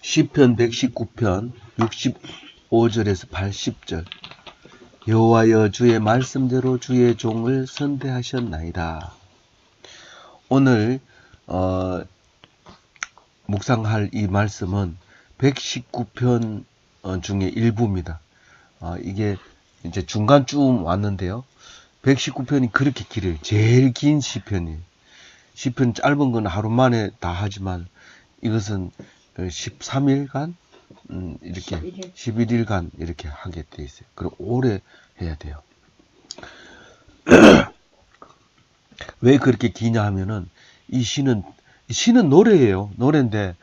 시편 119편 65절에서 80절. 여호와여 주의 말씀대로 주의 종을 선대하셨나이다. 오늘 묵상할 이 말씀은 119편 중에 일부입니다. 이게 이제 중간쯤 왔는데요. 119편이 그렇게 길어요. 제일 긴 시편이에요. 시편 짧은 건 하루 만에 다 하지만 이것은 13일간 이렇게 11일간 이렇게 하게 돼 있어요. 그리고 오래 해야 돼요. 왜 그렇게 기냐 하면은 이 시는 노래예요. 노래인데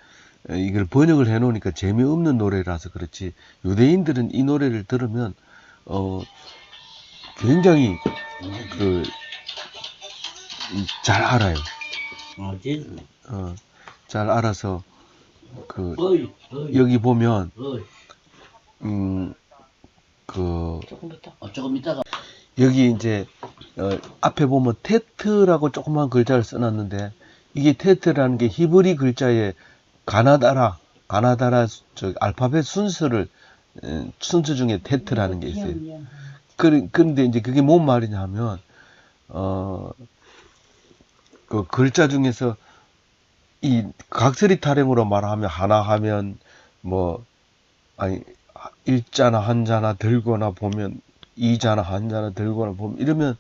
이걸 번역을 해 놓으니까 재미없는 노래라서 그렇지, 유대인들은 이 노래를 들으면 굉장히 잘 알아요. 잘 알아서 여기 보면 조금 이따가 여기 이제 앞에 보면 테트라고 조그만 글자를 써놨는데, 이게 테트라는 게 히브리 글자의 가나다라 저 알파벳 순서 중에 테트라는 게 있어요. 그런데 이제 그게 뭔 말이냐 하면 그 글자 중에서 이 각설이 타령으로 말하면 하나 하면 일자나 한자나 들거나 보면 이자나 한자나 들거나 보면 이러면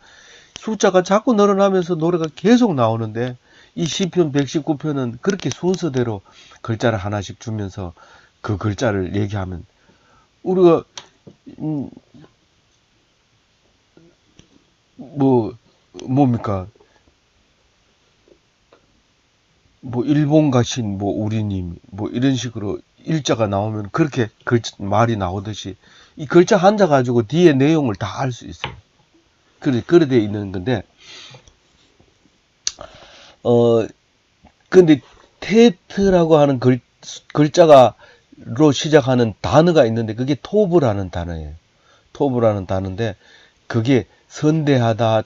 숫자가 자꾸 늘어나면서 노래가 계속 나오는데, 이 시편 119편은 그렇게 순서대로 글자를 하나씩 주면서 그 글자를 얘기하면 우리가 뭡니까? 일본 가신 우리님 이런 식으로 일자가 나오면 그렇게 말이 나오듯이 이 글자 한자 가지고 뒤에 내용을 다 알 수 있어요. 그래 돼 있는 건데, 근데 테트라고 하는 글자로 시작하는 단어가 있는데 그게 토브라는 단어예요. 토브라는 단어인데 그게 선대하다,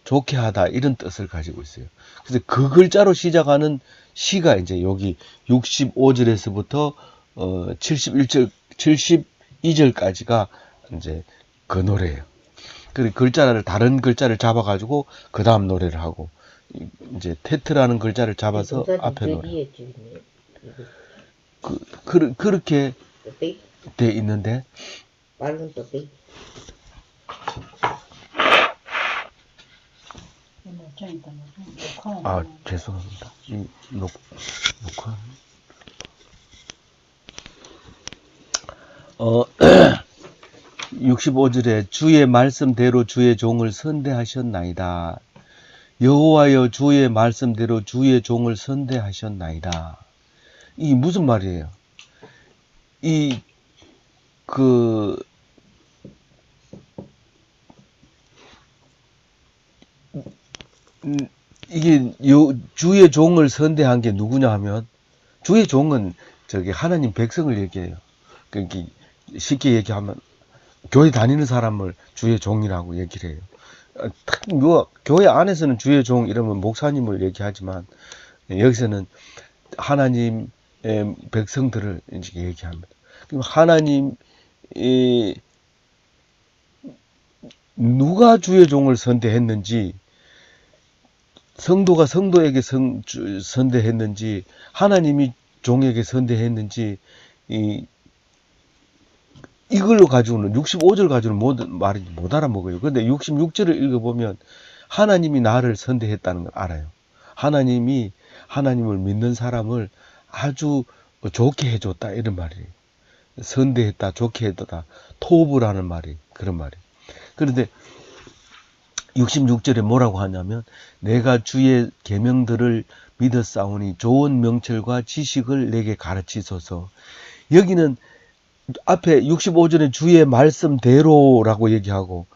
좋게 하다 이런 뜻을 가지고 있어요. 그래서 그 글자로 시작하는 시가 이제 여기 65절에서부터 72절까지가 이제 그 노래예요. 그리고 다른 글자를 잡아가지고 그 다음 노래를 하고, 이제 테트라는 글자를 잡아서 앞에 노래. 그렇게 돼 있는데, 죄송합니다. 이 녹화 65절에 주의 말씀대로 주의 종을 선대하셨나이다. 여호와여 주의 말씀대로 주의 종을 선대하셨나이다. 이 무슨 말이에요? 이게 주의 종을 선대한 게 누구냐 하면, 주의 종은 하나님 백성을 얘기해요. 그러니까 쉽게 얘기하면 교회 다니는 사람을 주의 종이라고 얘기를 해요. 교회 안에서는 주의 종 이러면 목사님을 얘기하지만 여기서는 하나님의 백성들을 이제 얘기합니다. 그럼 하나님 누가 주의 종을 선대했는지, 성도가 성도에게 선대했는지, 하나님이 종에게 선대했는지, 이걸로 가지고는 65절 가지고는 말이 못 알아먹어요. 근데 66절을 읽어보면 하나님이 나를 선대했다는 걸 알아요. 하나님이 하나님을 믿는 사람을 아주 좋게 해줬다 이런 말이에요. 선대했다, 좋게 해줬다, 토브라는 말이 그런 말이에요. 그런데 66절에 뭐라고 하냐면, 내가 주의 계명들을 믿었사오니 좋은 명철과 지식을 내게 가르치소서. 여기는 앞에 65절에 주의 말씀대로라고 얘기하고,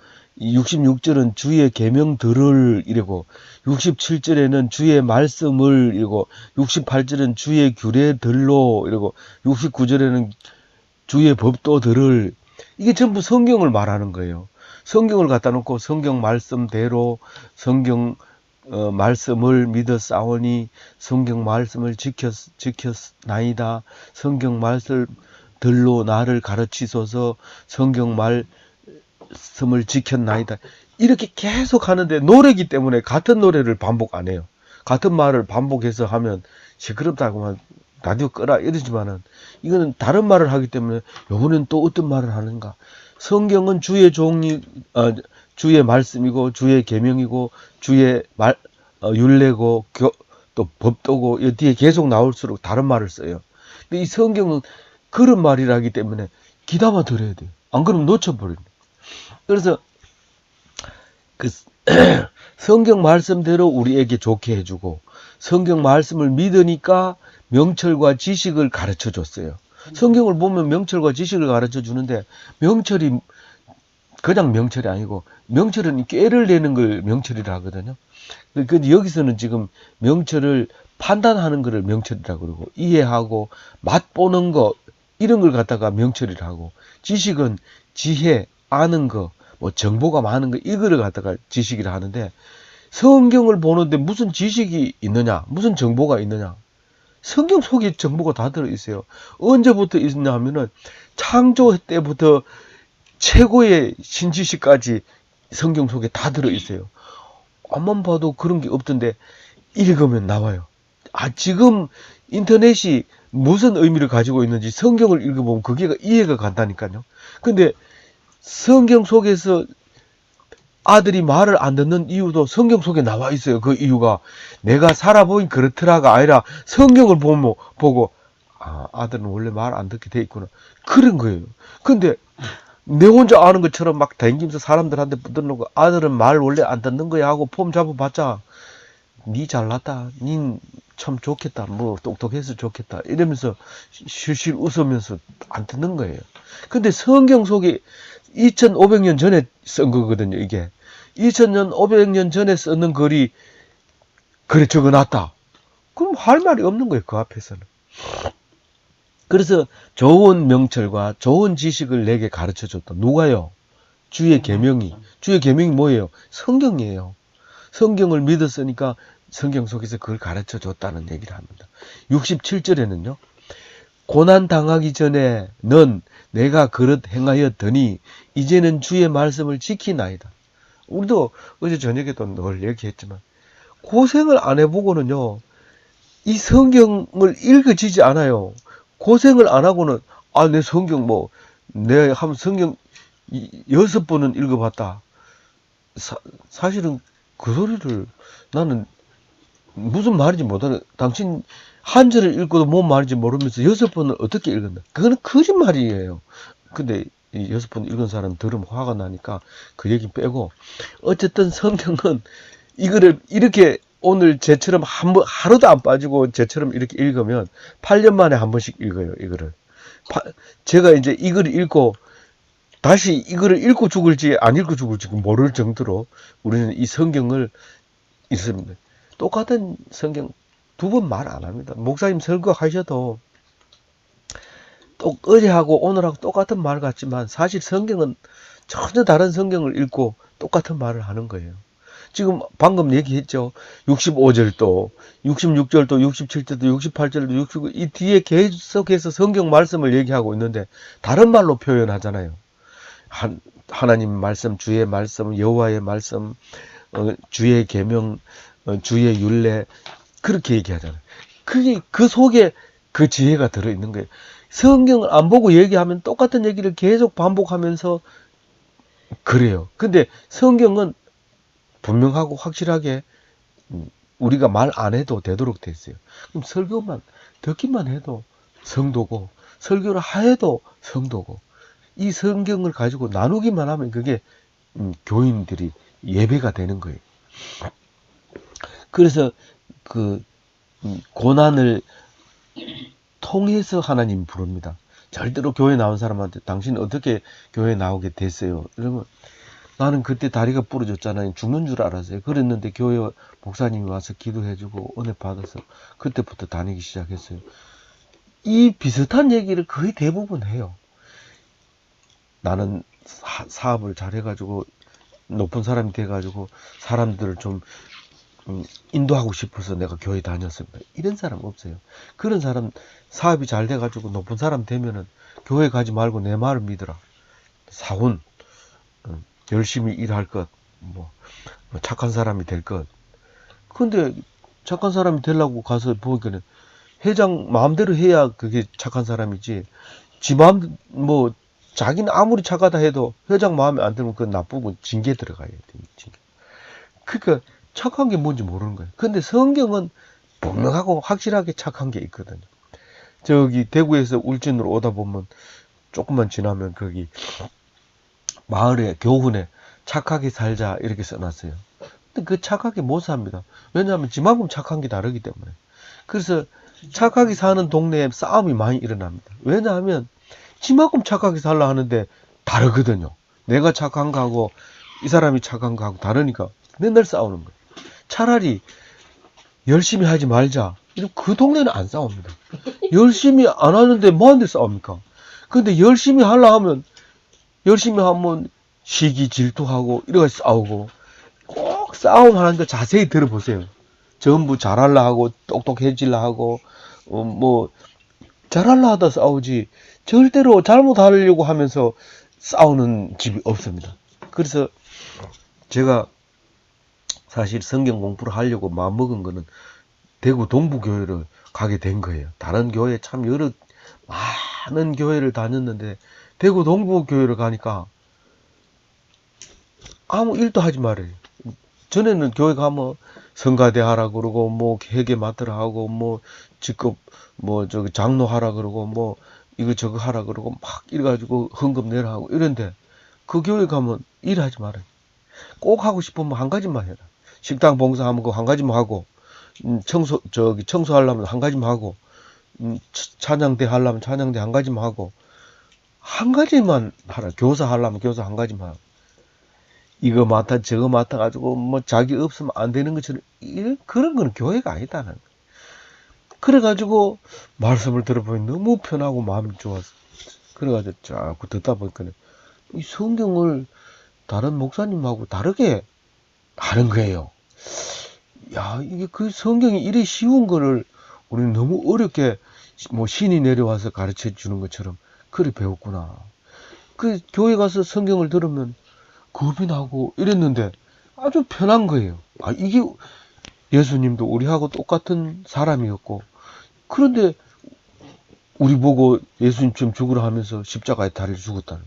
66절은 주의 계명들을 이러고, 67절에는 주의 말씀을 이러고, 68절은 주의 규례들로 이러고, 69절에는 주의 법도들을, 이게 전부 성경을 말하는 거예요. 성경을 갖다 놓고 성경 말씀대로, 성경 말씀을 믿어 싸우니 성경 말씀을 지켰나이다. 성경 말씀들로 나를 가르치소서. 성경 말씀을 지켰나이다. 이렇게 계속 하는데 노래기 때문에 같은 노래를 반복 안 해요. 같은 말을 반복해서 하면 시끄럽다고 하면 라디오 끄라 이러지만은 이거는 다른 말을 하기 때문에 요번엔 또 어떤 말을 하는가. 성경은 주의 말씀이고 주의 계명이고 주의 율례고 또 법도고 이 뒤에 계속 나올수록 다른 말을 써요. 근데 이 성경은 그런 말이라기 때문에 귀담아 들어야 돼요. 안 그러면 놓쳐버려요. 그래서 그 성경 말씀대로 우리에게 좋게 해주고 성경 말씀을 믿으니까 명철과 지식을 가르쳐 줬어요. 성경을 보면 명철과 지식을 가르쳐 주는데 명철이 그냥 명철이 아니고 명철은 꾀를 내는 걸 명철이라 하거든요. 근데 여기서는 지금 명철을 판단하는 것을 명철이라고 그러고 이해하고 맛보는 거 이런 걸 갖다가 명철이라 하고 지식은 지혜, 아는 거, 뭐 정보가 많은 거 이거를 갖다가 지식이라 하는데 성경을 보는데 무슨 지식이 있느냐? 무슨 정보가 있느냐? 성경 속에 정보가 다 들어있어요. 언제부터 있냐 하면은 창조 때부터 최고의 신지식까지 성경 속에 다 들어있어요. 앞만 봐도 그런 게 없던데 읽으면 나와요. 지금 인터넷이 무슨 의미를 가지고 있는지 성경을 읽어보면 그게 이해가 간다니까요. 근데 성경 속에서 아들이 말을 안 듣는 이유도 성경 속에 나와 있어요. 그 이유가 내가 살아보니 그렇더라가 아니라 성경을 보고 아들은 원래 말 안 듣게 돼 있구나. 그런 거예요. 근데 내 혼자 아는 것처럼 막 다니면서 사람들한테 붙들놓고 아들은 말 원래 안 듣는 거야 하고 폼 잡아봤자 니 잘났다. 닌 참 좋겠다. 뭐 똑똑해서 좋겠다. 이러면서 실실 웃으면서 안 듣는 거예요. 근데 성경 속에 2500년 전에 쓴 거거든요, 이게. 2500년 전에 썼는 글이 그래 적어놨다. 그럼 할 말이 없는 거예요, 그 앞에서는. 그래서 좋은 명철과 좋은 지식을 내게 가르쳐 줬다. 누가요? 주의 계명이. 주의 계명이 뭐예요? 성경이에요. 성경을 믿었으니까 성경 속에서 그걸 가르쳐 줬다는 얘기를 합니다. 67절에는요. 고난 당하기 전에 넌 내가 그릇 행하였더니 이제는 주의 말씀을 지키나이다. 우리도 어제 저녁에도 늘 얘기했지만 고생을 안 해보고는요. 이 성경을 읽어지지 않아요. 고생을 안 하고는 내 성경 내 한 성경 6번은 읽어봤다. 사실은 그 소리를 나는 무슨 말인지 못하는 당신 한 절을 읽고도 뭔 말인지 모르면서 6번을 어떻게 읽었나? 그거는 거짓말이에요. 근데 이 6번 읽은 사람 들으면 화가 나니까 그 얘기 빼고 어쨌든 성경은 이거를 이렇게 오늘 제처럼 하루도 안 빠지고 제처럼 이렇게 읽으면 8년 만에 한 번씩 읽어요. 이거를 제가 이제 이거를 읽고 다시 이거를 읽고 죽을지 안 읽고 죽을지 모를 정도로 우리는 이 성경을 읽습니다. 똑같은 성경 2번 말 안 합니다. 목사님 설교하셔도 또 어제하고 오늘하고 똑같은 말 같지만 사실 성경은 전혀 다른 성경을 읽고 똑같은 말을 하는 거예요. 지금 방금 얘기했죠. 65절도 66절도 67절도 68절도 69, 이 뒤에 계속해서 성경 말씀을 얘기하고 있는데 다른 말로 표현하잖아요. 하나님 말씀, 주의 말씀, 여호와의 말씀, 주의 계명, 주의 율례 그렇게 얘기하잖아요. 그게 그 속에 그 지혜가 들어있는 거예요. 성경을 안 보고 얘기하면 똑같은 얘기를 계속 반복하면서 그래요. 근데 성경은 분명하고 확실하게 우리가 말 안 해도 되도록 됐어요. 그럼 설교만 듣기만 해도 성도고 설교를 해도 성도고 이 성경을 가지고 나누기만 하면 그게 교인들이 예배가 되는 거예요. 그래서 그 고난을 통해서 하나님 부릅니다. 절대로 교회 나온 사람한테 당신 어떻게 교회 나오게 됐어요? 이러면 나는 그때 다리가 부러졌잖아요. 죽는 줄 알았어요. 그랬는데 교회 목사님이 와서 기도해주고 은혜 받아서 그때부터 다니기 시작했어요. 이 비슷한 얘기를 거의 대부분 해요. 나는 사업을 잘해가지고 높은 사람이 돼가지고 사람들을 좀 인도하고 싶어서 내가 교회 다녔습니다. 이런 사람 없어요. 그런 사람 사업이 잘 돼가지고 높은 사람 되면은 교회 가지 말고 내 말을 믿으라. 사혼, 열심히 일할 것, 뭐 착한 사람이 될 것. 근데 착한 사람이 되려고 가서 보니까는 회장 마음대로 해야 그게 착한 사람이지. 지 마음, 자기는 아무리 착하다 해도 회장 마음에 안 들면 그건 나쁘고 징계 들어가야 돼. 징계. 그러니까 착한 게 뭔지 모르는 거예요. 근데 성경은 분명하고 확실하게 착한 게 있거든요. 저기 대구에서 울진으로 오다 보면 조금만 지나면 거기 마을에 교훈에 착하게 살자 이렇게 써놨어요. 근데 그 착하게 못 삽니다. 왜냐하면 지만큼 착한 게 다르기 때문에. 그래서 착하게 사는 동네에 싸움이 많이 일어납니다. 왜냐하면 지만큼 착하게 살라 하는데 다르거든요. 내가 착한 거하고 이 사람이 착한 거하고 다르니까 맨날 싸우는 거예요. 차라리 열심히 하지 말자. 그 동네는 안 싸웁니다. 열심히 안 하는데 뭐하는데 싸웁니까? 근데 열심히 하면 시기 질투하고 이러고 싸우고 꼭 싸움 하는 거 자세히 들어보세요. 전부 잘하려 하고 똑똑해지려 하고 잘하려 하다 싸우지 절대로 잘못하려고 하면서 싸우는 집이 없습니다. 그래서 제가 사실 성경 공부를 하려고 마음먹은 거는 대구 동부교회를 가게 된 거예요. 다른 교회 참 많은 교회를 다녔는데 대구 동부교회를 가니까 아무 일도 하지 말아요. 전에는 교회 가면 성가대 하라 그러고 회계 맡으라 하고 직급 저기 장로 하라 그러고 이거 저거 하라 그러고 막 이래가지고 헌금 내라 하고 이런데 그 교회 가면 일하지 말아요. 꼭 하고 싶으면 한 가지만 해라. 식당 봉사하면 그거 한 가지만 하고 청소하려면 한 가지만 하고 찬양대 하려면 찬양대 한 가지만 하고 한 가지만 하라. 교사 하려면 교사 한 가지만 하고 이거 맡아 저거 맡아가지고 자기 없으면 안 되는 것처럼 그런 거는 교회가 아니다는. 그래가지고 말씀을 들어보니 너무 편하고 마음이 좋았어. 그래가지고 자꾸 듣다 보니까 이 성경을 다른 목사님하고 다르게 하는 거예요. 야, 이게 그 성경이 이래 쉬운 거를 우리는 너무 어렵게 신이 내려와서 가르쳐 주는 것처럼 그래 배웠구나. 그 교회 가서 성경을 들으면 겁이 나고 이랬는데 아주 편한 거예요. 이게 예수님도 우리하고 똑같은 사람이었고 그런데 우리 보고 예수님처럼 죽으라 하면서 십자가에 달려 죽었다는.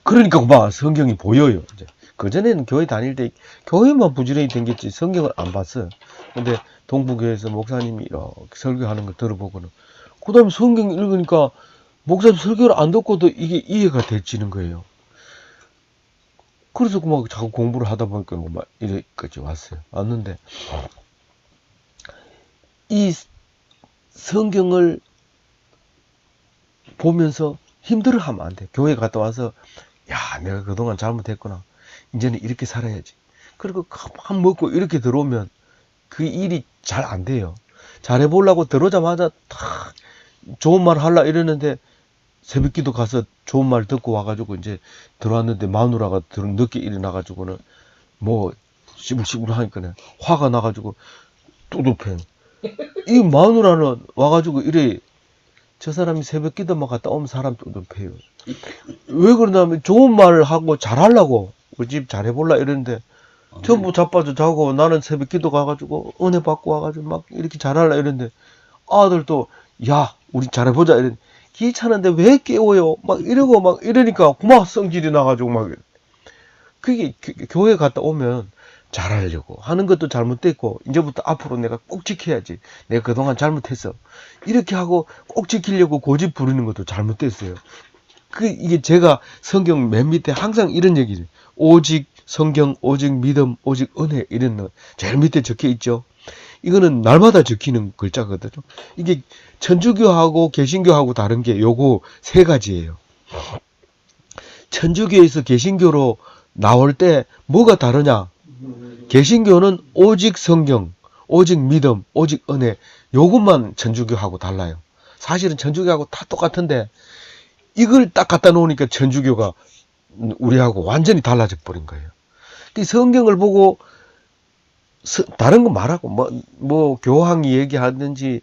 그러니까 막 성경이 보여요. 이제 그전에는 교회 다닐 때 교회만 부지런히 댕겼지 성경을 안 봤어요. 근데 동부교회에서 목사님이 이렇게 설교하는 거 들어보고는 그 다음에 성경 읽으니까 목사님 설교를 안 듣고도 이게 이해가 되지는 거예요. 그래서 막 자꾸 공부를 하다 보니까 막 이래까지 왔는데 이 성경을 보면서 힘들어하면 안 돼. 교회 갔다 와서 야, 내가 그동안 잘못했구나. 이제는 이렇게 살아야지. 그리고 가만 먹고 이렇게 들어오면 그 일이 잘 안 돼요. 잘해보려고 들어오자마자 탁 좋은 말 하려 이러는데 새벽기도 가서 좋은 말 듣고 와가지고 이제 들어왔는데 마누라가 늦게 일어나가지고는 시불시불 하니까 화가 나가지고 뚜둑해. 이 마누라는 와가지고 이래 저 사람이 새벽기도만 갔다 오면 사람 뚜둑해요. 왜 그러냐면 좋은 말을 하고 잘하려고 우리 집 잘해볼라 이러는데 전부 자빠져 자고 나는 새벽기도 가가지고 은혜 받고 와가지고 막 이렇게 잘하려 이러는데 아들도 야 우리 잘해보자 이랬는데 귀찮은데 왜 깨워요 막 이러고 막 이러니까 고마 성질이 나가지고 막 그게 교회 갔다 오면 잘하려고 하는 것도 잘못됐고 이제부터 앞으로 내가 꼭 지켜야지 내가 그동안 잘못했어 이렇게 하고 꼭 지키려고 고집 부리는 것도 잘못됐어요. 이게 제가 성경 맨 밑에 항상 이런 얘기죠. 오직 성경, 오직 믿음, 오직 은혜 이런 거 제일 밑에 적혀 있죠. 이거는 날마다 적히는 글자거든요. 이게 천주교하고 개신교하고 다른 게 요거 세 가지예요. 천주교에서 개신교로 나올 때 뭐가 다르냐? 개신교는 오직 성경, 오직 믿음, 오직 은혜 요것만 천주교하고 달라요. 사실은 천주교하고 다 똑같은데 이걸 딱 갖다 놓으니까 천주교가 우리하고 완전히 달라져 버린 거예요. 성경을 보고 다른 거 말하고, 뭐, 교황이 얘기하든지,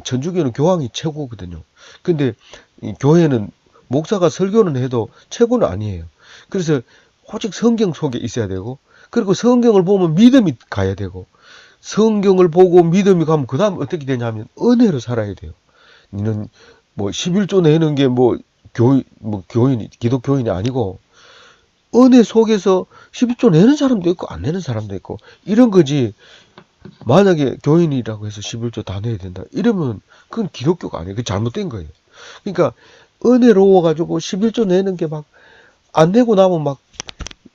천주교는 교황이 최고거든요. 근데, 이 교회는, 목사가 설교는 해도 최고는 아니에요. 그래서, 오직 성경 속에 있어야 되고, 그리고 성경을 보면 믿음이 가야 되고, 성경을 보고 믿음이 가면, 그 다음 어떻게 되냐면, 은혜로 살아야 돼요. 니는, 뭐, 11조 내는 게 교인이, 기독교인이 아니고, 은혜 속에서 11조 내는 사람도 있고, 안 내는 사람도 있고, 이런 거지. 만약에 교인이라고 해서 11조 다 내야 된다. 이러면 그건 기독교가 아니에요. 그게 잘못된 거예요. 그러니까 은혜로워가지고 11조 내는 게 막 안 내고 나면 막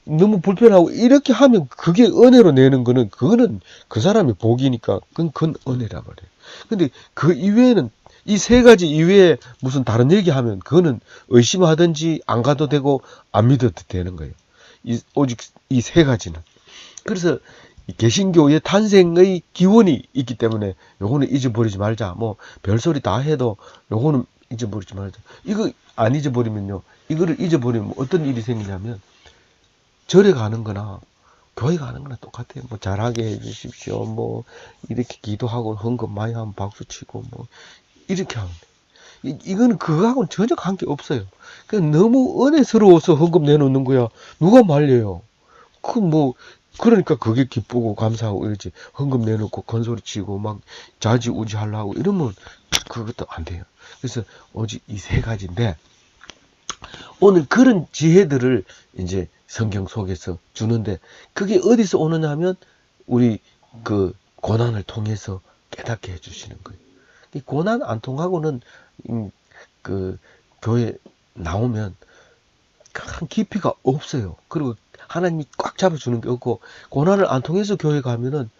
너무 불편하고 이렇게 하면 그게 은혜로 내는 거는 그거는 그 사람의 복이니까 그건 은혜라 말이에요. 근데 그 이외에는 이 세 가지 이외에 무슨 다른 얘기하면 그거는 의심하든지 안 가도 되고 안 믿어도 되는 거예요. 오직 이 세 가지는. 그래서 개신교의 탄생의 기원이 있기 때문에 요거는 잊어버리지 말자. 뭐 별소리 다 해도 요거는 잊어버리지 말자. 이거 안 잊어버리면요. 이거를 잊어버리면 어떤 일이 생기냐면 절에 가는 거나 교회 가는 거나 똑같아요. 뭐 잘하게 해주십시오. 뭐 이렇게 기도하고 헌금 많이 하면 박수 치고 뭐 이렇게 하면 돼. 이거는 그거하고는 전혀 관계 없어요. 그냥 너무 은혜스러워서 헌금 내놓는 거야. 누가 말려요? 그러니까 그게 기쁘고 감사하고 이러지. 헌금 내놓고 건소리 치고 막 자지우지 하려고 이러면 그것도 안 돼요. 그래서 오직 이 세 가지인데 오늘 그런 지혜들을 이제 성경 속에서 주는데 그게 어디서 오느냐 하면 우리 그 고난을 통해서 깨닫게 해주시는 거예요. 이 고난 안 통하고는 그 교회 나오면 큰 깊이가 없어요. 그리고 하나님이 꽉 잡아주는 게 없고 고난을 안 통해서 교회 가면은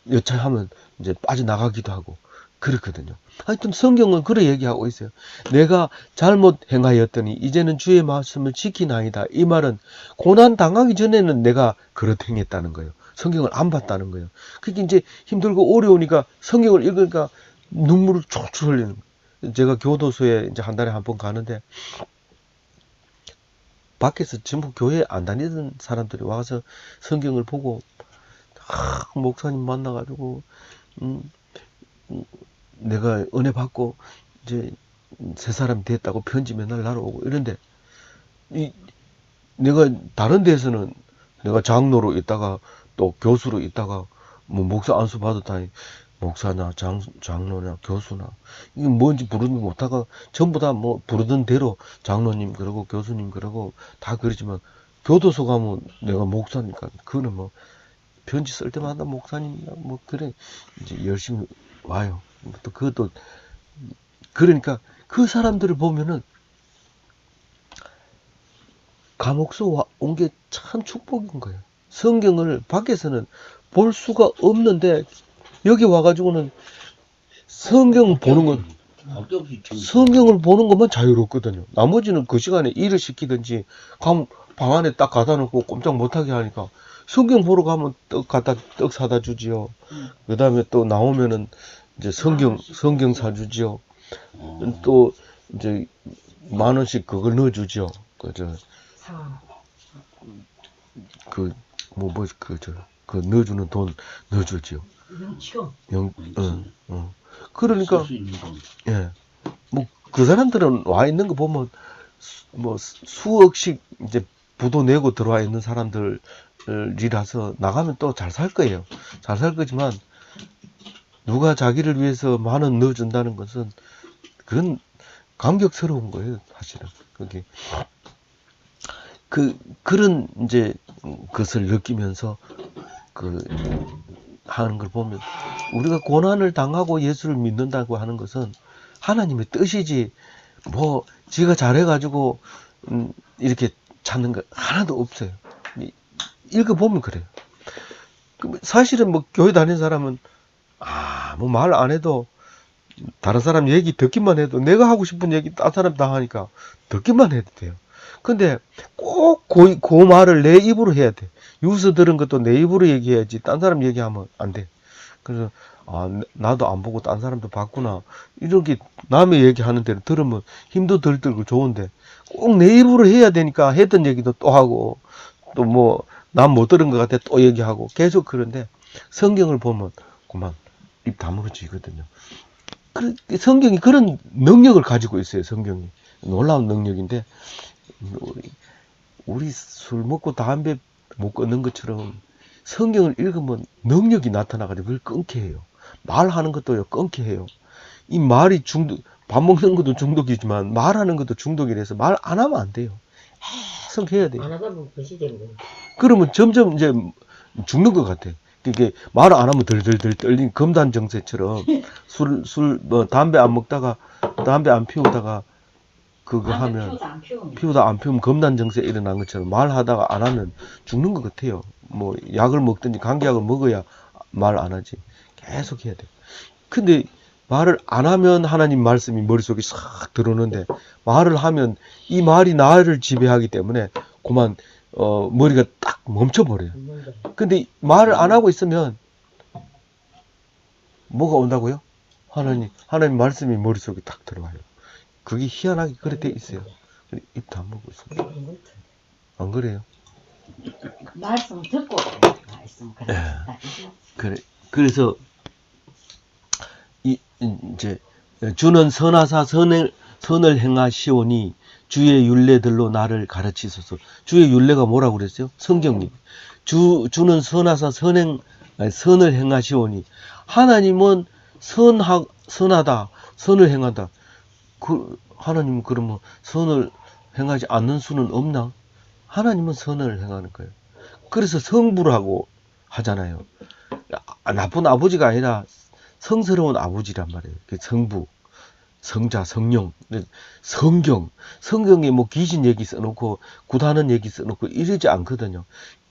여차하면 이제 빠져나가기도 하고 그렇거든요. 하여튼 성경은 그래 얘기하고 있어요. 내가 잘못 행하였더니 이제는 주의 말씀을 지키나이다. 이 말은 고난 당하기 전에는 내가 그렇게 행했다는 거예요. 성경을 안 봤다는 거예요. 그게 이제 힘들고 어려우니까 성경을 읽으니까 눈물을 촉촉 흘리는 거예요. 제가 교도소에 이제 한 달에 한 번 가는데 밖에서 전부 교회 안 다니던 사람들이 와서 성경을 보고 목사님 만나가지고 내가 은혜 받고 이제 새 사람 됐다고 편지 맨날 날아오고 이런데 내가 다른 데서는 내가 장로로 있다가 또 교수로 있다가 뭐 목사 안수 받았다니 목사나 장로나 교수나 이게 뭔지 부르지 못하고 전부 다 뭐 부르던 대로 장로님 그러고 교수님 그러고 다 그러지만 교도소 가면 내가 목사니까 그거는 뭐 편지 쓸 때마다 목사님이나 뭐 그래 이제 열심히 와요. 또 그것도 그러니까 그 사람들을 보면은 감옥서 온 게 참 축복인 거예요. 성경을 밖에서는 볼 수가 없는데 여기 와가지고는 성경을 보는 것만 자유롭거든요. 나머지는 그 시간에 일을 시키든지 방 안에 딱 가다 놓고 꼼짝 못하게 하니까 성경 보러 가면 떡 사다 주지요. 그 다음에 또 나오면은 이제 성경 사주지요. 또 이제 10,000원씩 그걸 넣어주죠. 그 넣어주는 돈 넣어주지요. 그러니까, 예. 뭐, 그 사람들은 와 있는 거 보면, 뭐, 수억씩 이제 부도 내고 들어와 있는 사람들이라서 나가면 또 잘 살 거예요. 잘 살 거지만, 누가 자기를 위해서 10,000원 넣어준다는 것은, 그건 감격스러운 거예요, 사실은. 그게. 그런 이제 것을 느끼면서 하는 걸 보면 우리가 고난을 당하고 예수를 믿는다고 하는 것은 하나님의 뜻이지 뭐 지가 잘해가지고 이렇게 찾는 거 하나도 없어요. 읽어보면 그래요. 사실은 뭐 교회 다니는 사람은 뭐 말 안 해도 다른 사람 얘기 듣기만 해도 내가 하고 싶은 얘기 다른 사람 다 하니까 듣기만 해도 돼요. 근데 꼭 그 말을 내 입으로 해야 돼. 유서 들은 것도 내 입으로 얘기해야지 딴 사람 얘기하면 안 돼. 그래서 나도 안 보고 딴 사람도 봤구나. 이렇게 남의 얘기하는 대로 들으면 힘도 덜 들고 좋은데 꼭 내 입으로 해야 되니까 했던 얘기도 또 하고 또 뭐 난 못 들은 것 같아 또 얘기하고 계속 그런데 성경을 보면 그만 입 다물어지거든요. 성경이 그런 능력을 가지고 있어요. 성경이 놀라운 능력인데 우리 술 먹고 담배 못 끊는 것처럼 성경을 읽으면 능력이 나타나가지고 그걸 끊게 해요. 말하는 것도요 끊게 해요. 이 말이 밥 먹는 것도 중독이지만 말하는 것도 중독이라서 말 안 하면 안 돼요. 계속 해야 돼요. 안 하다 보면 그것이 되는 거예요. 그러면 점점 이제 죽는 것 같아. 이게 말을 안 하면 덜덜덜 떨린 금단 정세처럼 담배 안 먹다가 담배 안 피우다가 그거 하면 피우다 안 피우면 금단 정세 일어난 것처럼 말하다가 안 하면 죽는 것 같아요. 뭐 약을 먹든지 감기약을 먹어야 말 안 하지. 계속 해야 돼. 근데 말을 안 하면 하나님 말씀이 머릿속에 싹 들어오는데 말을 하면 이 말이 나를 지배하기 때문에 그만 머리가 딱 멈춰버려요. 근데 말을 안 하고 있으면 뭐가 온다고요? 하나님 말씀이 머릿속에 딱 들어와요. 그게 희한하게 그래 돼 있어요. 입 다물고 있어요. 안 그래요? 말씀 듣고 말씀 그래. 그래서 이제 주는 선하사 선을 행하시오니 주의 율례들로 나를 가르치소서. 주의 율례가 뭐라고 그랬어요? 성경님. 주는 선하사 선을 행하시오니 하나님은 선하다. 선을 행한다. 하나님은 그러면 선을 행하지 않는 수는 없나? 하나님은 선을 행하는 거예요. 그래서 성부라고 하잖아요. 나쁜 아버지가 아니라 성스러운 아버지란 말이에요. 성부, 성자, 성령, 성경에 뭐 귀신 얘기 써놓고 구다는 얘기 써놓고 이러지 않거든요.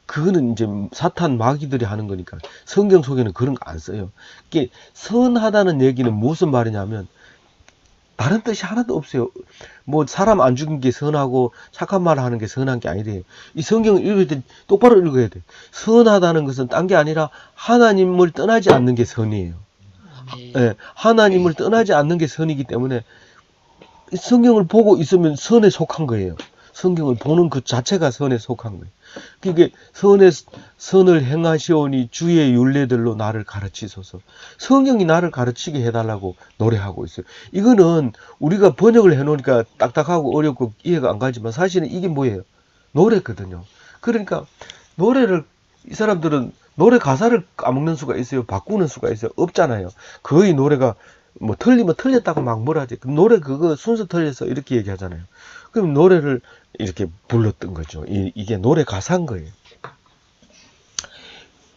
그거는 이제 사탄 마귀들이 하는 거니까 성경 속에는 그런 거 안 써요. 이게 선하다는 얘기는 무슨 말이냐면 다른 뜻이 하나도 없어요. 뭐 사람 안 죽인 게 선하고 착한 말을 하는 게 선한 게 아니래요. 이 성경을 읽을 때 똑바로 읽어야 돼. 선하다는 것은 딴 게 아니라 하나님을 떠나지 않는 게 선이에요. 네, 하나님을 떠나지 않는 게 선이기 때문에 성경을 보고 있으면 선에 속한 거예요. 성경을 보는 그 자체가 선에 속한 거예요. 그게 선을 행하시오니 주의 율례들로 나를 가르치소서. 성경이 나를 가르치게 해달라고 노래하고 있어요. 이거는 우리가 번역을 해놓으니까 딱딱하고 어렵고 이해가 안 가지만 사실은 이게 뭐예요? 노래거든요. 그러니까 노래를 이 사람들은 노래 가사를 까먹는 수가 있어요. 바꾸는 수가 있어요. 없잖아요. 거의 노래가 뭐 틀리면 틀렸다고 막 뭐라 하지. 노래 그거 순서 틀려서 이렇게 얘기하잖아요. 그럼 노래를 이렇게 불렀던 거죠. 이게 노래 가사인 거예요.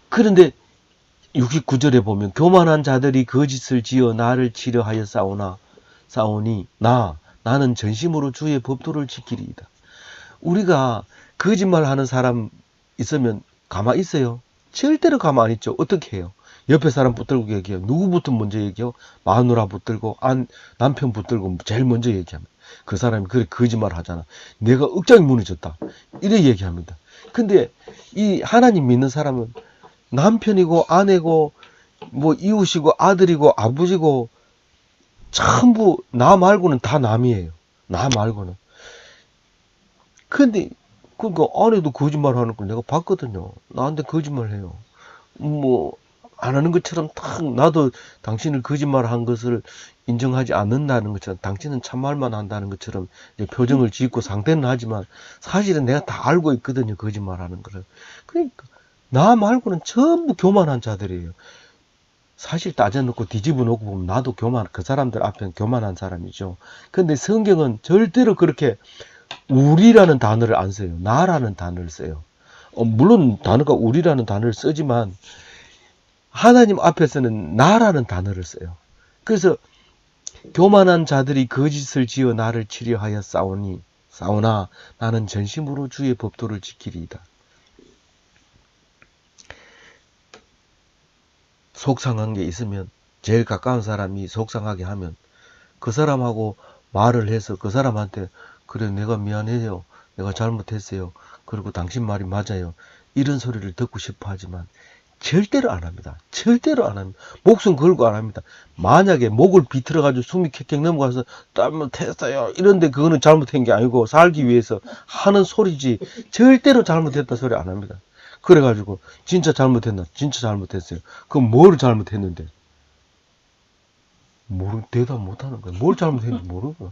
그런데 69절에 보면 교만한 자들이 거짓을 지어 나를 치려하여 싸우니 나는 전심으로 주의 법도를 지키리이다. 우리가 거짓말하는 사람 있으면 가만히 있어요? 절대로 가만히 있죠. 어떻게 해요? 옆에 사람 붙들고 얘기해요. 누구부터 먼저 얘기해요? 마누라 붙들고 남편 붙들고 제일 먼저 얘기합니다. 그 사람이 그래 거짓말 하잖아. 내가 억장이 무너졌다. 이래 얘기합니다. 근데 이 하나님 믿는 사람은 남편이고 아내고 뭐 이웃이고 아들이고 아버지고 전부 나 말고는 다 남이에요. 나 말고는. 근데 그러니까 아내도 거짓말 하는 걸 내가 봤거든요. 나한테 거짓말 해요. 뭐 안 하는 것처럼 딱 나도 당신을 거짓말한 것을 인정하지 않는다는 것처럼 당신은 참말만 한다는 것처럼 이제 표정을 짓고 상대는 하지만 사실은 내가 다 알고 있거든요. 거짓말하는 거를. 그러니까 나 말고는 전부 교만한 자들이에요. 사실 따져놓고 뒤집어 놓고 보면 나도 그 사람들 앞에는 교만한 사람이죠. 근데 성경은 절대로 그렇게 우리라는 단어를 안 써요. 나라는 단어를 써요. 물론 단어가 우리라는 단어를 쓰지만 하나님 앞에서는 나라는 단어를 써요. 그래서 교만한 자들이 거짓을 지어 나를 치려하여 싸우나 나는 전심으로 주의 법도를 지키리이다. 속상한 게 있으면 제일 가까운 사람이 속상하게 하면 그 사람하고 말을 해서 그 사람한테 그래 내가 미안해요. 내가 잘못했어요. 그리고 당신 말이 맞아요. 이런 소리를 듣고 싶어 하지만 절대로 안 합니다. 절대로 안 합니다. 목숨 걸고 안 합니다. 만약에 목을 비틀어가지고 숨이 캑캑 넘어가서 잘못했어요. 이런데 그거는 잘못한 게 아니고 살기 위해서 하는 소리지 절대로 잘못했다 소리 안 합니다. 그래가지고 진짜 잘못했나? 진짜 잘못했어요. 그럼 뭘 잘못했는데? 대답 못하는 거예요. 뭘 잘못했는지 모르고.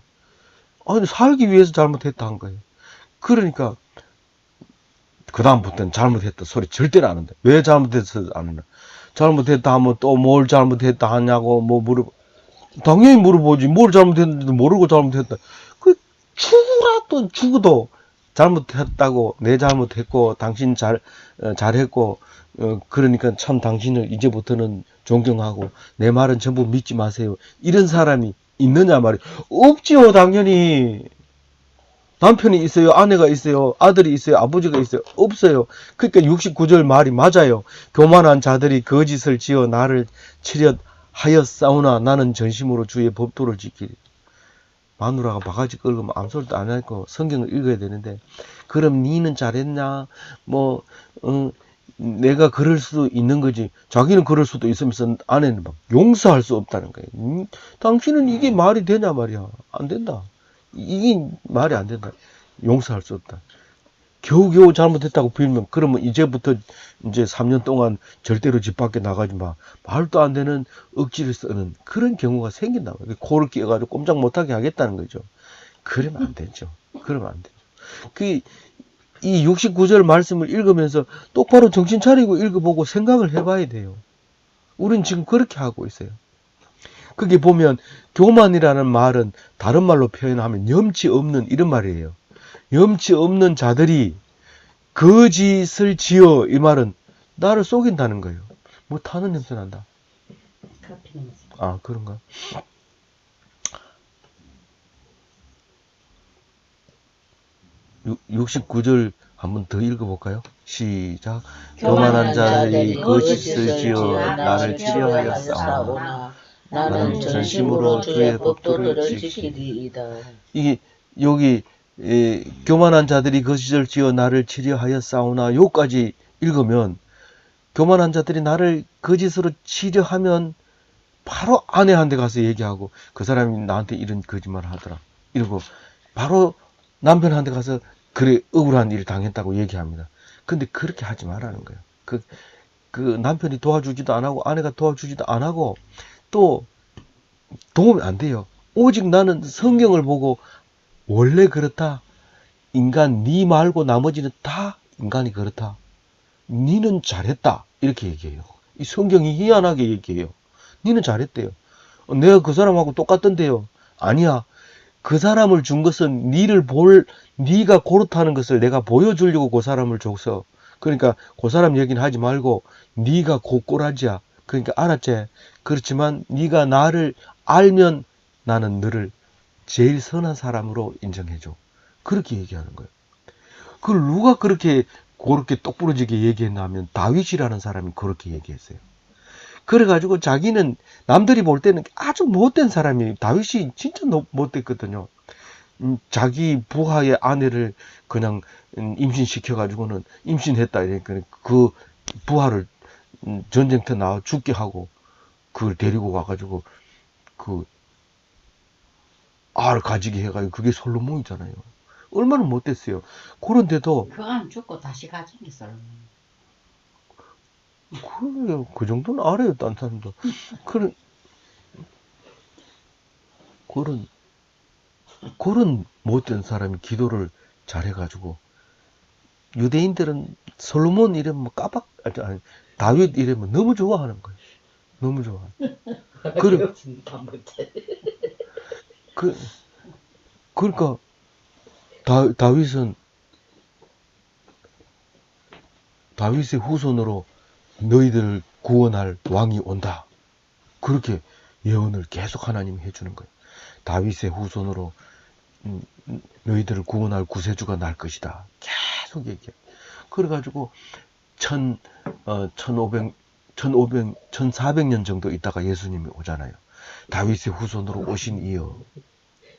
아니 살기 위해서 잘못했다 한 거예요. 그러니까 그 다음부터는 잘못했다 소리 절대로 안 한다. 왜 잘못했어 안 한다. 잘못했다 하면 또 뭘 잘못했다 하냐고 뭐 당연히 물어보지. 뭘 잘못했는지도 모르고 잘못했다. 그 죽으라 또 죽어도 잘못했다고 내 잘못했고 당신 잘했고 그러니까 참 당신을 이제부터는 존경하고 내 말은 전부 믿지 마세요. 이런 사람이 있느냐 말이에요. 없지요 당연히. 남편이 있어요, 아내가 있어요, 아들이 있어요, 아버지가 있어요. 없어요. 그러니까 69절 말이 맞아요. 교만한 자들이 거짓을 지어 나를 치려 하였사오나 나는 전심으로 주의 법도를 지키리. 마누라가 바가지 끌고 암소리도 안 하고 성경을 읽어야 되는데 그럼 니는 잘했냐? 뭐 내가 그럴 수도 있는 거지. 자기는 그럴 수도 있으면서 아내는 막 용서할 수 없다는 거예요. 당신은 이게 말이 되냐 말이야. 안 된다. 이게 말이 안 된다. 용서할 수 없다. 겨우겨우 잘못했다고 빌면 그러면 이제부터 이제 3년 동안 절대로 집 밖에 나가지 마. 말도 안 되는 억지를 쓰는 그런 경우가 생긴다. 코를 끼어가지고 꼼짝 못하게 하겠다는 거죠. 그러면 안 되죠. 그러면 안 되죠. 이 69절 말씀을 읽으면서 똑바로 정신 차리고 읽어보고 생각을 해봐야 돼요. 우린 지금 그렇게 하고 있어요. 그게 보면 교만이라는 말은 다른 말로 표현하면 염치 없는 이런 말이에요. 염치 없는 자들이 거짓을 지어 이 말은 나를 속인다는 거예요. 뭐 타는 냄새 난다. 커피 냄새. 아 그런가? 69절 한번 더 읽어볼까요? 시작. 교만한 자들이 거짓을 지어 나를 치려하였사오나 나는 전심으로 주의 법도를 지키리이다. 이게 여기 교만한 자들이 거짓을 지어 나를 치려하였사오나 요까지 읽으면 교만한 자들이 나를 거짓으로 치려하면 바로 아내한테 가서 얘기하고 그 사람이 나한테 이런 거짓말을 하더라. 이러고 바로 남편한테 가서 그래 억울한 일 당했다고 얘기합니다. 근데 그렇게 하지 말라는 거예요. 그 남편이 도와주지도 안 하고 아내가 도와주지도 안 하고 또 도움이 안 돼요. 오직 나는 성경을 보고 원래 그렇다. 인간 네 말고 나머지는 다 인간이 그렇다. 니는 잘했다. 이렇게 얘기해요. 이 성경이 희한하게 얘기해요. 니는 잘했대요. 내가 그 사람하고 똑같던데요. 아니야. 그 사람을 준 것은 네가 그렇다는 것을 내가 보여주려고 그 사람을 줬어. 그러니까 그 사람 얘기는 하지 말고 네가 고꼬라지야. 그러니까 알았지? 그렇지만 네가 나를 알면 나는 너를 제일 선한 사람으로 인정해줘. 그렇게 얘기하는 거예요. 그걸 누가 그렇게 똑부러지게 얘기했나 하면 다윗이라는 사람이 그렇게 얘기했어요. 그래가지고 자기는 남들이 볼 때는 아주 못된 사람이 다윗이 진짜 못됐거든요. 자기 부하의 아내를 그냥 임신시켜가지고는 임신했다 이러니까 그 부하를 전쟁터 나와 죽게 하고 그걸 데리고 가가지고 그 알 가지게 해가지고 그게 솔로몬이잖아요. 얼마나 못됐어요. 그런데도 그 안 죽고 다시 가진 게 썰어. 그래요. 그 정도는 알아요. 딴 사람도 그런 못된 사람이 기도를 잘해가지고 유대인들은 솔로몬 이름 뭐 아니, 다윗 이름은 너무 좋아하는 거예요. 너무 좋아. 그래, 그러니까 다윗은 다윗의 후손으로 너희들을 구원할 왕이 온다. 그렇게 예언을 계속 하나님이 해주는 거예요. 다윗의 후손으로 너희들을 구원할 구세주가 날 것이다. 계속 얘기해. 그래가지고 1400년 정도 있다가 예수님이 오잖아요. 다윗의 후손으로 오신 이어.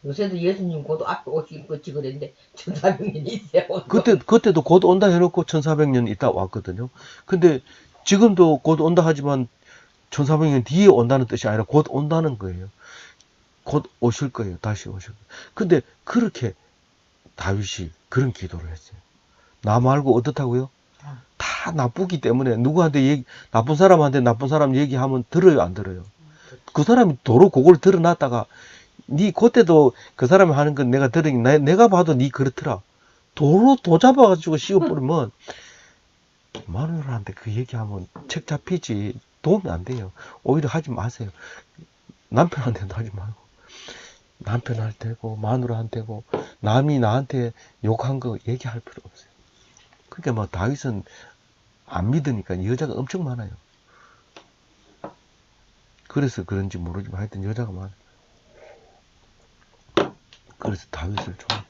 요새도 예수님 곧 앞에 오실 거지 그랬는데 1400년이 있어요. 그때도 곧 온다 해놓고 1400년 있다 왔거든요. 근데 지금도 곧 온다 하지만 1400년 뒤에 온다는 뜻이 아니라 곧 온다는 거예요. 곧 오실 거예요. 다시 오실 거예요. 근데 그렇게 다윗이 그런 기도를 했어요. 나 말고 어떻다고요? 다 나쁘기 때문에 누구한테 나쁜 사람한테 나쁜 사람 얘기하면 들어요, 안 들어요? 그 사람이 도로 그걸 드러났다가 니 그때도 그 사람이 하는 건 내가 들으니 내가 봐도 니 그렇더라. 도로 도 잡아가지고 씌워버리면 마누라한테 그 얘기하면 책 잡히지 도움이 안 돼요. 오히려 하지 마세요. 남편한테도 하지 말고 남편한테고 마누라한테고 남이 나한테 욕한 거 얘기할 필요 없어요. 그러니까 뭐 다윗은 안 믿으니까 여자가 엄청 많아요. 그래서 그런지 모르지만 하여튼 여자가 많아요. 그래서 다윗을 좋아해요.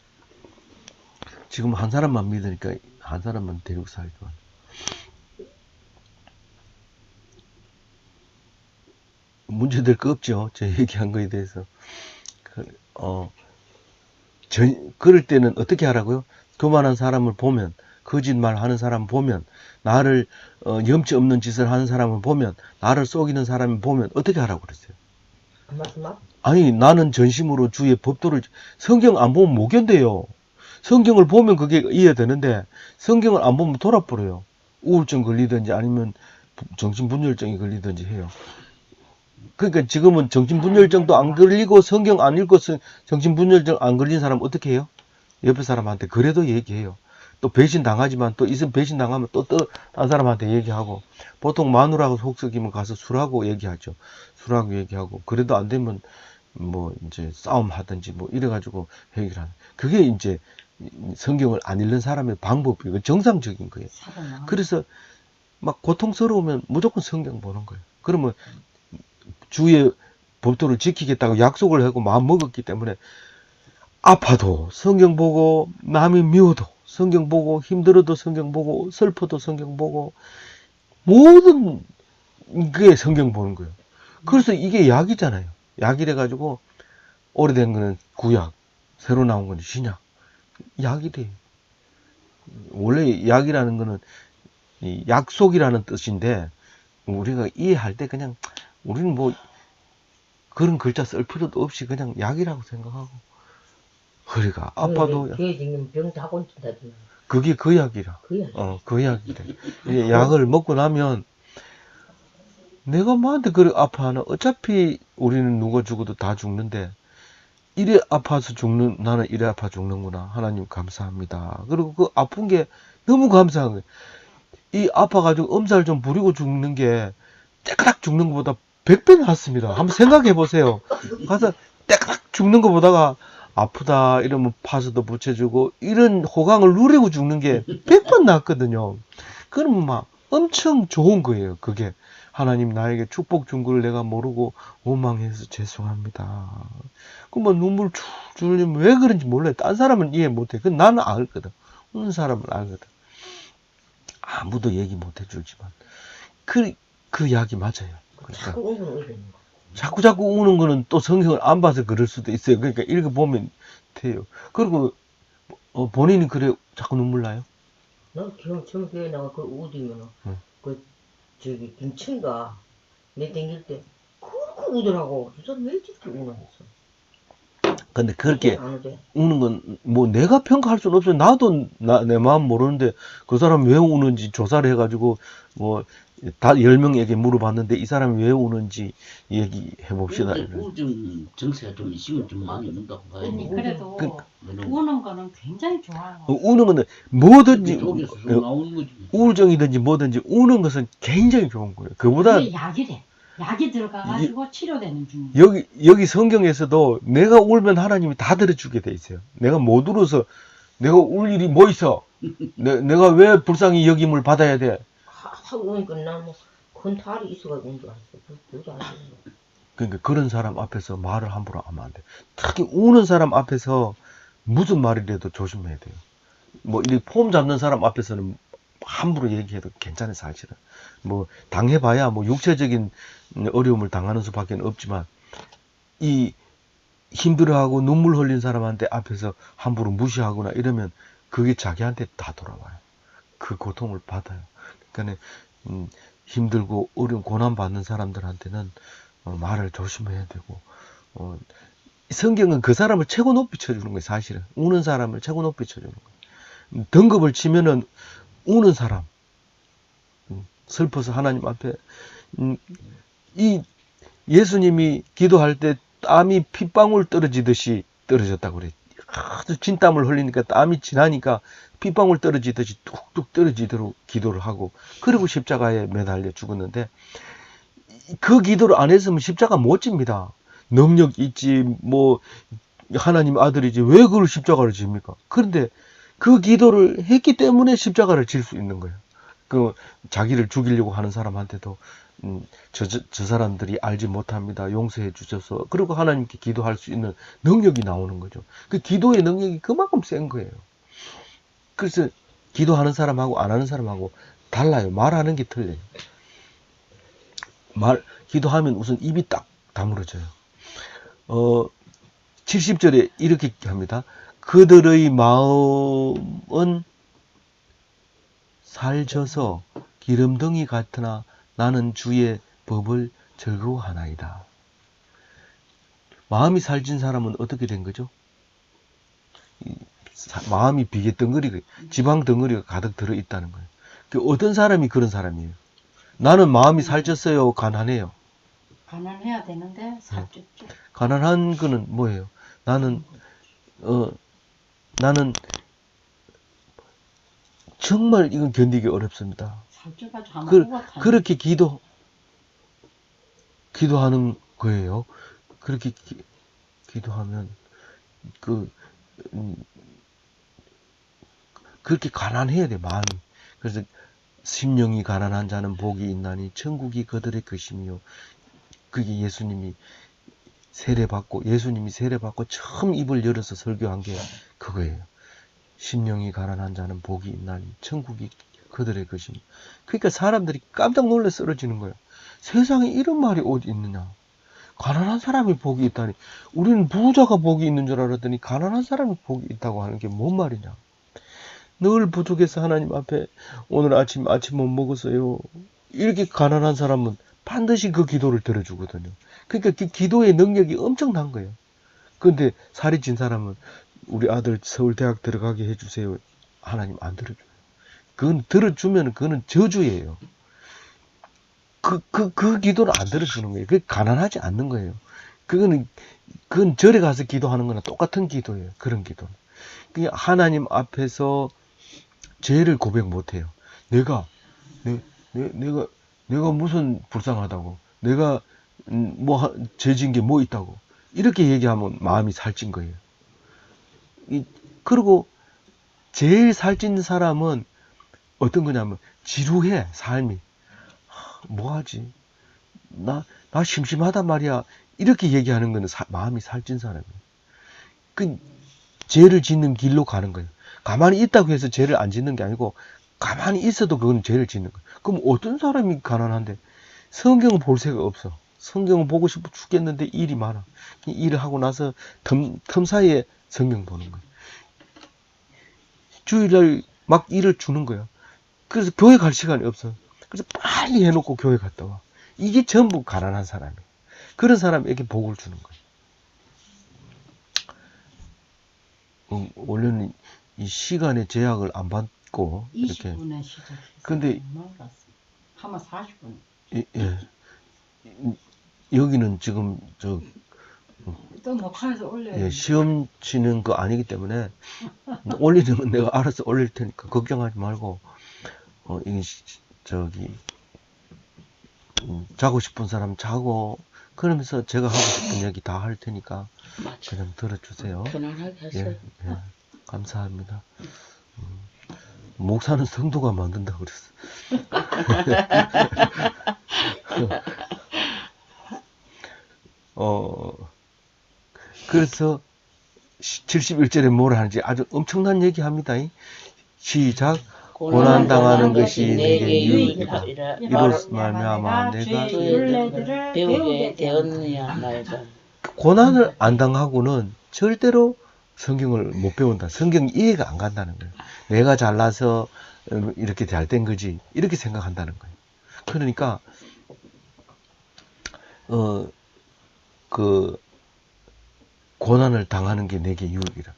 지금 한 사람만 믿으니까 한 사람만 데리고 살기 좋아요. 문제될 거 없죠. 제 얘기한 거에 대해서. 그럴 때는 어떻게 하라고요? 교만한 사람을 보면, 거짓말 하는 사람 보면, 나를, 염치 없는 짓을 하는 사람을 보면, 나를 속이는 사람을 보면, 어떻게 하라고 그랬어요? 아니, 나는 전심으로 주의 법도를, 성경 안 보면 못 견뎌요. 성경을 보면 그게 이해되는데, 성경을 안 보면 돌아버려요. 우울증 걸리든지 아니면 정신분열증이 걸리든지 해요. 그러니까 지금은 정신분열증도 안 걸리고 성경 안 읽고 정신분열증 안 걸린 사람 어떻게 해요? 옆에 사람한테 그래도 얘기해요. 또 배신 당하지만 또 있으면 배신 당하면 또 딴 사람한테 얘기하고 보통 마누라하고 속썩이면 가서 술하고 얘기하죠. 술하고 얘기하고 그래도 안 되면 뭐 이제 싸움 하든지 뭐 이래가지고 해결하는. 그게 이제 성경을 안 읽는 사람의 방법이고 정상적인 거예요. 그래서 막 고통스러우면 무조건 성경 보는 거예요. 그러면 주의 법도를 지키겠다고 약속을 하고 마음 먹었기 때문에 아파도 성경 보고 남이 미워도 성경 보고 힘들어도 성경 보고 슬퍼도 성경 보고 모든 게 성경 보는 거예요. 그래서 이게 약이잖아요. 약이래 가지고 오래된 거는 구약, 새로 나온 건 신약. 약이 돼요. 원래 약이라는 거는 약속이라는 뜻인데 우리가 이해할 때 그냥 우리는 뭐 그런 글자 쓸 필요도 없이 그냥 약이라고 생각하고 허리가 아파도 뒤에 지금 병도 하고 있다. 그게 그 약이라. 그 약이래. 이제 약을 먹고 나면 내가 뭐한테 그래 아파하나 어차피 우리는 누가 죽어도 다 죽는데 이래 아파서 죽는 나는 이래 아파 죽는구나. 하나님 감사합니다. 그리고 그 아픈 게 너무 감사한 거예요. 이 아파가지고 엄살 좀 부리고 죽는 게 떼까닥 죽는 것보다 100배 낫습니다. 한번 생각해 보세요. 가서 떼까닥 죽는 것보다가 아프다 이러면 파스도 붙여주고 이런 호강을 누리고 죽는 게 100번 낫거든요. 그러면 막 엄청 좋은 거예요. 그게 하나님 나에게 축복 준 걸 내가 모르고 원망해서 죄송합니다. 그러면 눈물 쭉 흘리면 왜 그런지 몰라요. 딴 사람은 이해 못해. 그 나는 알거든. 우는 사람은 알거든. 아무도 얘기 못 해주지만 그 약이 맞아요. 그러니까 자꾸 우는 거는 또 성경을 안 봐서 그럴 수도 있어요. 그러니까 읽어보면 돼요. 그리고 본인이 그래 자꾸 눈물 나요? 나 처음 교회 나가 그 우디면은 그 저기 김치가 내 댕길 때 그렇게 우더라고. 저 사람 왜 이렇게 우나 했어. 근데 그렇게 우는 건 뭐 내가 평가할 수는 없어요. 나도 내 마음 모르는데 그 사람 왜 우는지 조사를 해가지고 뭐 다 10명에게 물어봤는데 이 사람이 왜 우는지 얘기해 봅시다. 우울증 증세가 좀 있으면 좀 많이 우는다고 봐야 돼. 그래도 우는 거는 굉장히 좋아요. 우는 거는 뭐든지 나오는 거지. 우울증이든지 뭐든지 우는 것은 굉장히 좋은 거예요. 그보다 약이래. 약이 들어가가지고 치료되는 중이에요. 여기 성경에서도 내가 울면 하나님이 다 들어주게 돼 있어요. 내가 못 울어서 내가 울 일이 뭐 있어? 내가 왜 불쌍히 여김을 받아야 돼? 하고 오니까 나는 큰 탈이 있어가지고 온 줄 알았어. 그러니까 그런 사람 앞에서 말을 함부로 하면 안 돼. 특히 우는 사람 앞에서 무슨 말이라도 조심해야 돼요. 뭐 이 폼 잡는 사람 앞에서는 함부로 얘기해도 괜찮아요, 사실은. 뭐 당해봐야 뭐 육체적인 어려움을 당하는 수밖에 없지만 이 힘들어하고 눈물 흘린 사람한테 앞에서 함부로 무시하거나 이러면 그게 자기한테 다 돌아와요. 그 고통을 받아요. 그러니까 힘들고 어려운 고난 받는 사람들한테는 말을 조심해야 되고 성경은 그 사람을 최고 높이 쳐주는 거예요. 사실은 우는 사람을 최고 높이 쳐주는 거예요. 등급을 치면은 우는 사람 슬퍼서 하나님 앞에 이 예수님이 기도할 때 땀이 핏방울 떨어지듯이 떨어졌다고 그래. 아주 진땀을 흘리니까 땀이 지나니까 핏방울 떨어지듯이 뚝뚝 떨어지도록 기도를 하고 그리고 십자가에 매달려 죽었는데 그 기도를 안 했으면 십자가 못 집니다. 능력 있지 뭐 하나님 아들이지 왜 그걸 십자가를 집니까? 그런데 그 기도를 했기 때문에 십자가를 질 수 있는 거예요. 그 자기를 죽이려고 하는 사람한테도 저 사람들이 알지 못합니다. 용서해 주셔서. 그리고 하나님께 기도할 수 있는 능력이 나오는 거죠. 그 기도의 능력이 그만큼 센 거예요. 그래서 기도하는 사람하고 안 하는 사람하고 달라요. 말하는 게 틀려요. 기도하면 우선 입이 딱 다물어져요. 70절에 이렇게 합니다. 그들의 마음은 살져서 기름덩이 같으나 나는 주의 법을 즐거워하나이다. 마음이 살진 사람은 어떻게 된 거죠? 마음이 비계 덩어리가, 지방 덩어리가 가득 들어있다는 거예요. 어떤 사람이 그런 사람이에요? 나는 마음이 살쪘어요, 가난해요? 가난해야 되는데 살쪘죠. 가난한 거는 뭐예요? 나는 정말 이건 견디기 어렵습니다. 살쪄가지고 그렇게 기도하는 거예요. 그렇게 기도하면 그렇게 가난해야 돼, 마음이. 그래서 심령이 가난한 자는 복이 있나니 천국이 그들의 것이며, 그게 예수님이 세례받고 처음 입을 열어서 설교한 게 그거예요. 심령이 가난한 자는 복이 있나니 천국이 그들의 것이며. 그러니까 사람들이 깜짝 놀라 쓰러지는 거예요. 세상에 이런 말이 어디 있느냐. 가난한 사람이 복이 있다니. 우리는 부자가 복이 있는 줄 알았더니 가난한 사람이 복이 있다고 하는 게 뭔 말이냐. 늘 부족해서 하나님 앞에 오늘 아침 못 먹었어요. 이렇게 가난한 사람은 반드시 그 기도를 들어주거든요. 그러니까 그 기도의 능력이 엄청난 거예요. 그런데 살이 찐 사람은 우리 아들 서울대학 들어가게 해주세요. 하나님 안 들어줘요. 그건 들어주면 그거는 저주예요. 그 기도는 안 들어주는 거예요. 그게 가난하지 않는 거예요. 그건 절에 가서 기도하는 거나 똑같은 기도예요. 그런 기도는. 하나님 앞에서 죄를 고백 못 해요. 내가 무슨 불쌍하다고. 내가 죄진 게 뭐 있다고. 이렇게 얘기하면 마음이 살찐 거예요. 그리고 제일 살찐 사람은 어떤 거냐면 지루해, 삶이. 뭐하지? 나 심심하단 말이야. 이렇게 얘기하는 거는 마음이 살찐 사람이에요. 죄를 짓는 길로 가는 거예요. 가만히 있다고 해서 죄를 안 짓는 게 아니고 가만히 있어도 그건 죄를 짓는 거예요. 그럼 어떤 사람이 가난한데 성경을 볼 새가 없어. 성경을 보고 싶어 죽겠는데 일이 많아. 일을 하고 나서 틈 사이에 성경 보는 거예요. 주일날 막 일을 주는 거야. 그래서 교회 갈 시간이 없어. 그래서 빨리 해놓고 교회 갔다 와. 이게 전부 가난한 사람이에요. 그런 사람에게 복을 주는 거예요. 원래는 이 시간의 제약을 안 받고 20분에 시작했어요. 근데 하면 40분. 예. 여기는 지금 또 녹화해서 올려요. 시험 치는 거 아니기 때문에 올리면 내가 알아서 올릴 테니까 걱정하지 말고 이게 자고 싶은 사람 자고 그러면서 제가 하고 싶은 얘기 다 할 테니까 그냥 들어주세요. 편안하게 하세요. 예, 감사합니다. 목사는 성도가 만든다 그랬어. 그래서 71절에 뭐라 하는지 아주 엄청난 얘기 합니다. 시작. 고난당하는 것이 내게 유익이다. 이로써 말미암아 내가 배우게 되었느냐 말이다. 고난을 안 당하고는 절대로 성경을 못 배운다. 성경 이해가 안 간다는 거예요. 내가 잘나서 이렇게 잘 된 거지 이렇게 생각한다는 거예요. 그러니까 고난을 당하는 게 내게 유익이다.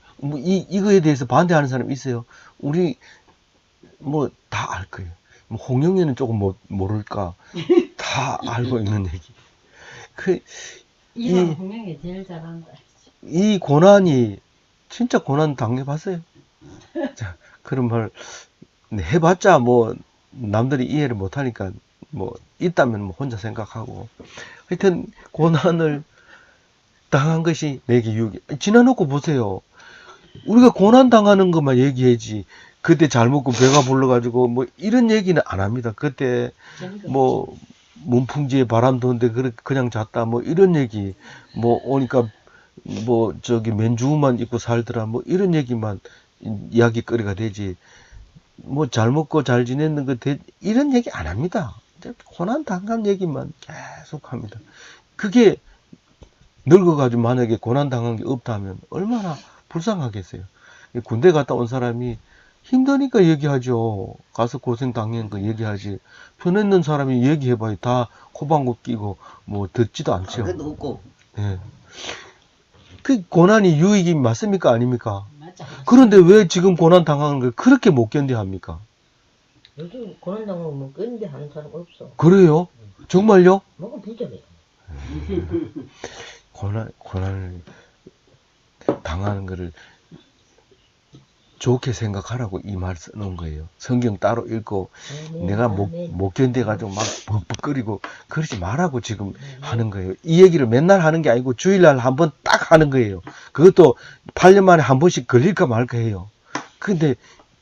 이거에 대해서 반대하는 사람이 있어요. 우리 다 알 거예요. 뭐 홍영애는 조금 모를까. 다 알고 있는 얘기. 이런 분명히 제일 잘한다. 이 고난이, 진짜 고난 당해봤어요? 자, 그런 말, 해봤자 뭐, 남들이 이해를 못하니까, 뭐, 있다면 뭐 혼자 생각하고. 하여튼, 고난을 당한 것이 내게 유익이. 지나놓고 보세요. 우리가 고난 당하는 것만 얘기하지. 그때 잘 먹고 배가 불러가지고, 뭐, 이런 얘기는 안 합니다. 그때, 뭐, 문풍지에 바람 도는데 그냥 잤다. 뭐, 이런 얘기. 뭐, 오니까, 뭐, 맨주만 입고 살더라. 뭐, 이런 얘기만 이야기거리가 되지. 뭐, 잘 먹고 잘 지냈는 거, 이런 얘기 안 합니다. 고난 당한 얘기만 계속 합니다. 그게 늙어가지고 만약에 고난 당한 게 없다면 얼마나 불쌍하겠어요. 군대 갔다 온 사람이 힘드니까 얘기하죠. 가서 고생 당한 거 얘기하지. 편했는 사람이 얘기해봐요. 다 코방구 끼고 뭐 듣지도 않죠. 그래도 없고. 예. 그 고난이 유익이 맞습니까? 아닙니까? 맞아. 그런데 왜 지금 고난 당하는 걸 그렇게 못 견뎌 합니까? 요즘 고난당하고 뭐 끈데 하는 사람 없어. 그래요? 정말요? 뭐가 부자래. 고난을 당하는 거를 좋게 생각하라고 이 말 써놓은 거예요. 성경 따로 읽고 내가 못 견뎌가지고 막 벅벅거리고 그러지 말라고 지금 하는 거예요. 이 얘기를 맨날 하는 게 아니고 주일날 한번 딱 하는 거예요. 그것도 8년 만에 한 번씩 걸릴까 말까 해요. 근데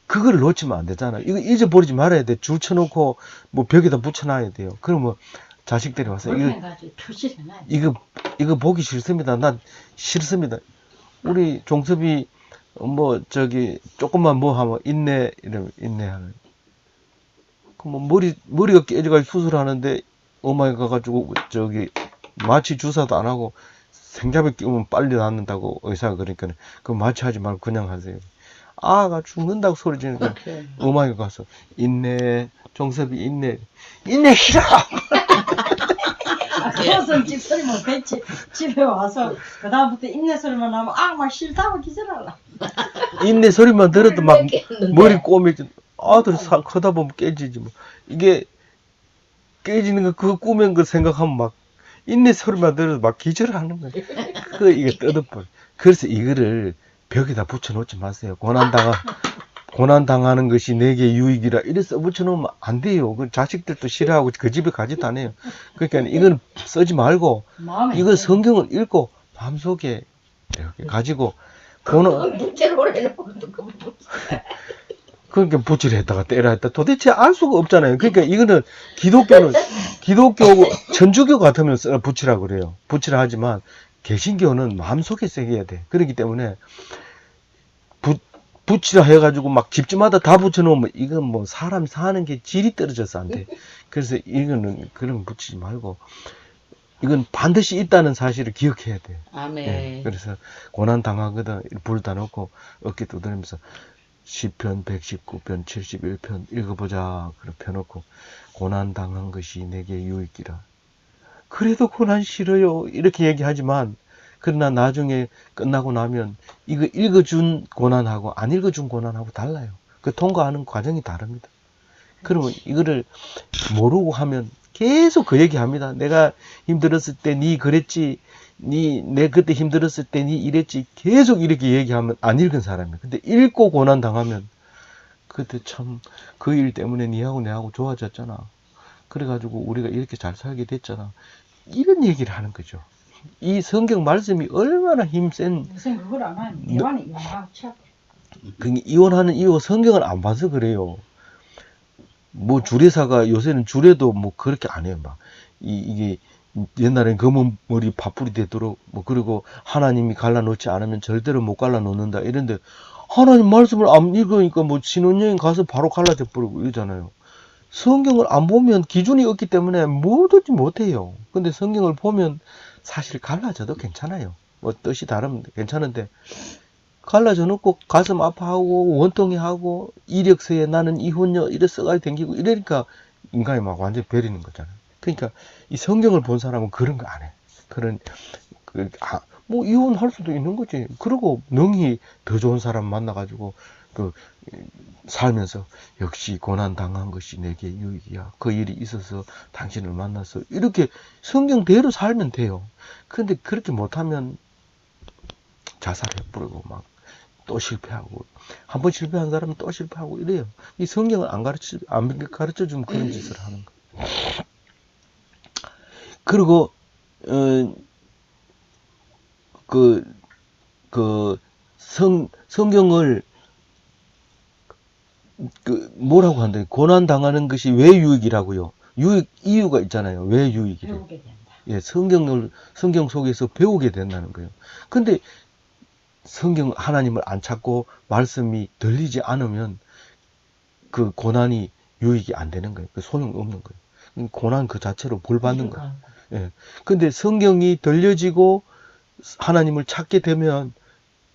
그걸 놓치면 안 되잖아. 이거 잊어버리지 말아야 돼. 줄 쳐놓고 뭐 벽에다 붙여놔야 돼요. 그러면 자식들이 와서 이거 보기 싫습니다. 난 싫습니다. 우리 종섭이 뭐 조금만 뭐 하면 이러면 인내하는. 그 뭐 머리가 깨져가지고 수술하는데 어머니 가가지고 마취 주사도 안 하고 생잡이 끼우면 빨리 낫는다고 의사가 그러니까 그 마취하지 말고 그냥 하세요. 아가 죽는다고 소리 지르니까 어머니가 가서 종섭이 인내 싫어. 그것은 집소리만 됐지. 집에 와서 그다음부터 인내 소리만 나면 막 싫다고 기절하려. 인내 소리만 들어도 막 머리 꼬매지. 아들 커다 보면 깨지지 뭐. 이게 깨지는 거 그거 꾸맨 거 생각하면 막 인내 소리만 들어도 막 기절하는 거야. 이게 뜯어버려. 그래서 이거를 벽에다 붙여놓지 마세요. 고난 당하는 것이 내게 유익이라 이래 써 붙여놓으면 안 돼요. 그 자식들도 싫어하고 그 집에 가지도 않아요. 그러니까 이건 쓰지 말고 이거 성경을 읽고 마음속에 이렇게 가지고 부채로 해놓고 그러니까 부치를 했다가 때려 했다 도대체 알 수가 없잖아요. 그러니까 이거는 기독교 천주교 같으면 부치라 그래요. 부치라 하지만 개신교는 마음속에 새겨야 해야 돼. 그렇기 때문에 붙이라 해가지고 막 집집마다 다 붙여놓으면 이건 뭐 사람 사는 게 질이 떨어져서 안 돼. 그래서 이거는 그런 붙이지 말고 이건 반드시 있다는 사실을 기억해야 돼. 아멘. 예, 그래서 고난 당하거든 불 다 놓고 어깨 두드리면서 시편 119편 71편 읽어보자. 그래 펴놓고 고난 당한 것이 내게 유익이라. 그래도 고난 싫어요. 이렇게 얘기하지만 그러나 나중에 끝나고 나면 이거 읽어준 고난하고 안 읽어준 고난하고 달라요. 그 통과하는 과정이 다릅니다. 그러면 이거를 모르고 하면 계속 그 얘기합니다. 내가 힘들었을 때 니 그랬지. 내 그때 힘들었을 때 니 이랬지. 계속 이렇게 얘기하면 안 읽은 사람이에요. 근데 읽고 고난 당하면 그때 참 그 일 때문에 니하고 내하고 좋아졌잖아. 그래가지고 우리가 이렇게 잘 살게 됐잖아. 이런 얘기를 하는 거죠. 이 성경 말씀이 얼마나 힘센. 무슨 그걸 안 하면 이혼이 이혼하고 취업. 이혼하는 이유가 성경을 안 봐서 그래요. 뭐 주례사가 요새는 주례도 뭐 그렇게 안 해요. 막 이게 옛날엔 검은 머리 파뿌리 되도록 뭐 그리고 하나님이 갈라놓지 않으면 절대로 못 갈라놓는다 이런데 하나님 말씀을 안 읽으니까 뭐 신혼여행 가서 바로 갈라져 버리고 이러잖아요. 성경을 안 보면 기준이 없기 때문에 뭐든지 못해요. 근데 성경을 보면 사실 갈라져도 괜찮아요. 뭐 뜻이 다르면 괜찮은데 갈라져 놓고 가슴 아파하고 원통해하고 이력서에 나는 이혼녀 이래 써가지고 댕기고 이러니까 인간이 막 완전히 버리는 거잖아요. 그러니까 이 성경을 본 사람은 그런 거 안 해. 뭐 이혼할 수도 있는 거지. 그리고 능히 더 좋은 사람 만나가지고 그 살면서 역시 고난 당한 것이 내게 유익이야. 그 일이 있어서 당신을 만나서 이렇게 성경대로 살면 돼요. 근데 그렇게 못하면 자살해버리고 막 또 실패하고 한 번 실패한 사람은 또 실패하고 이래요. 이 성경은 안 가르쳐 주면 그런 짓을 하는 거예요. 그리고 성경을 뭐라고 한다. 고난 당하는 것이 왜 유익이라고요? 이유가 있잖아요. 왜 유익이래요? 배우게 된다. 예, 성경 속에서 배우게 된다는 거예요. 근데 성경 하나님을 안 찾고 말씀이 들리지 않으면 그 고난이 유익이 안 되는 거예요. 그 소용이 없는 거예요. 고난 그 자체로 벌 받는 거예요. 예. 근데 성경이 들려지고 하나님을 찾게 되면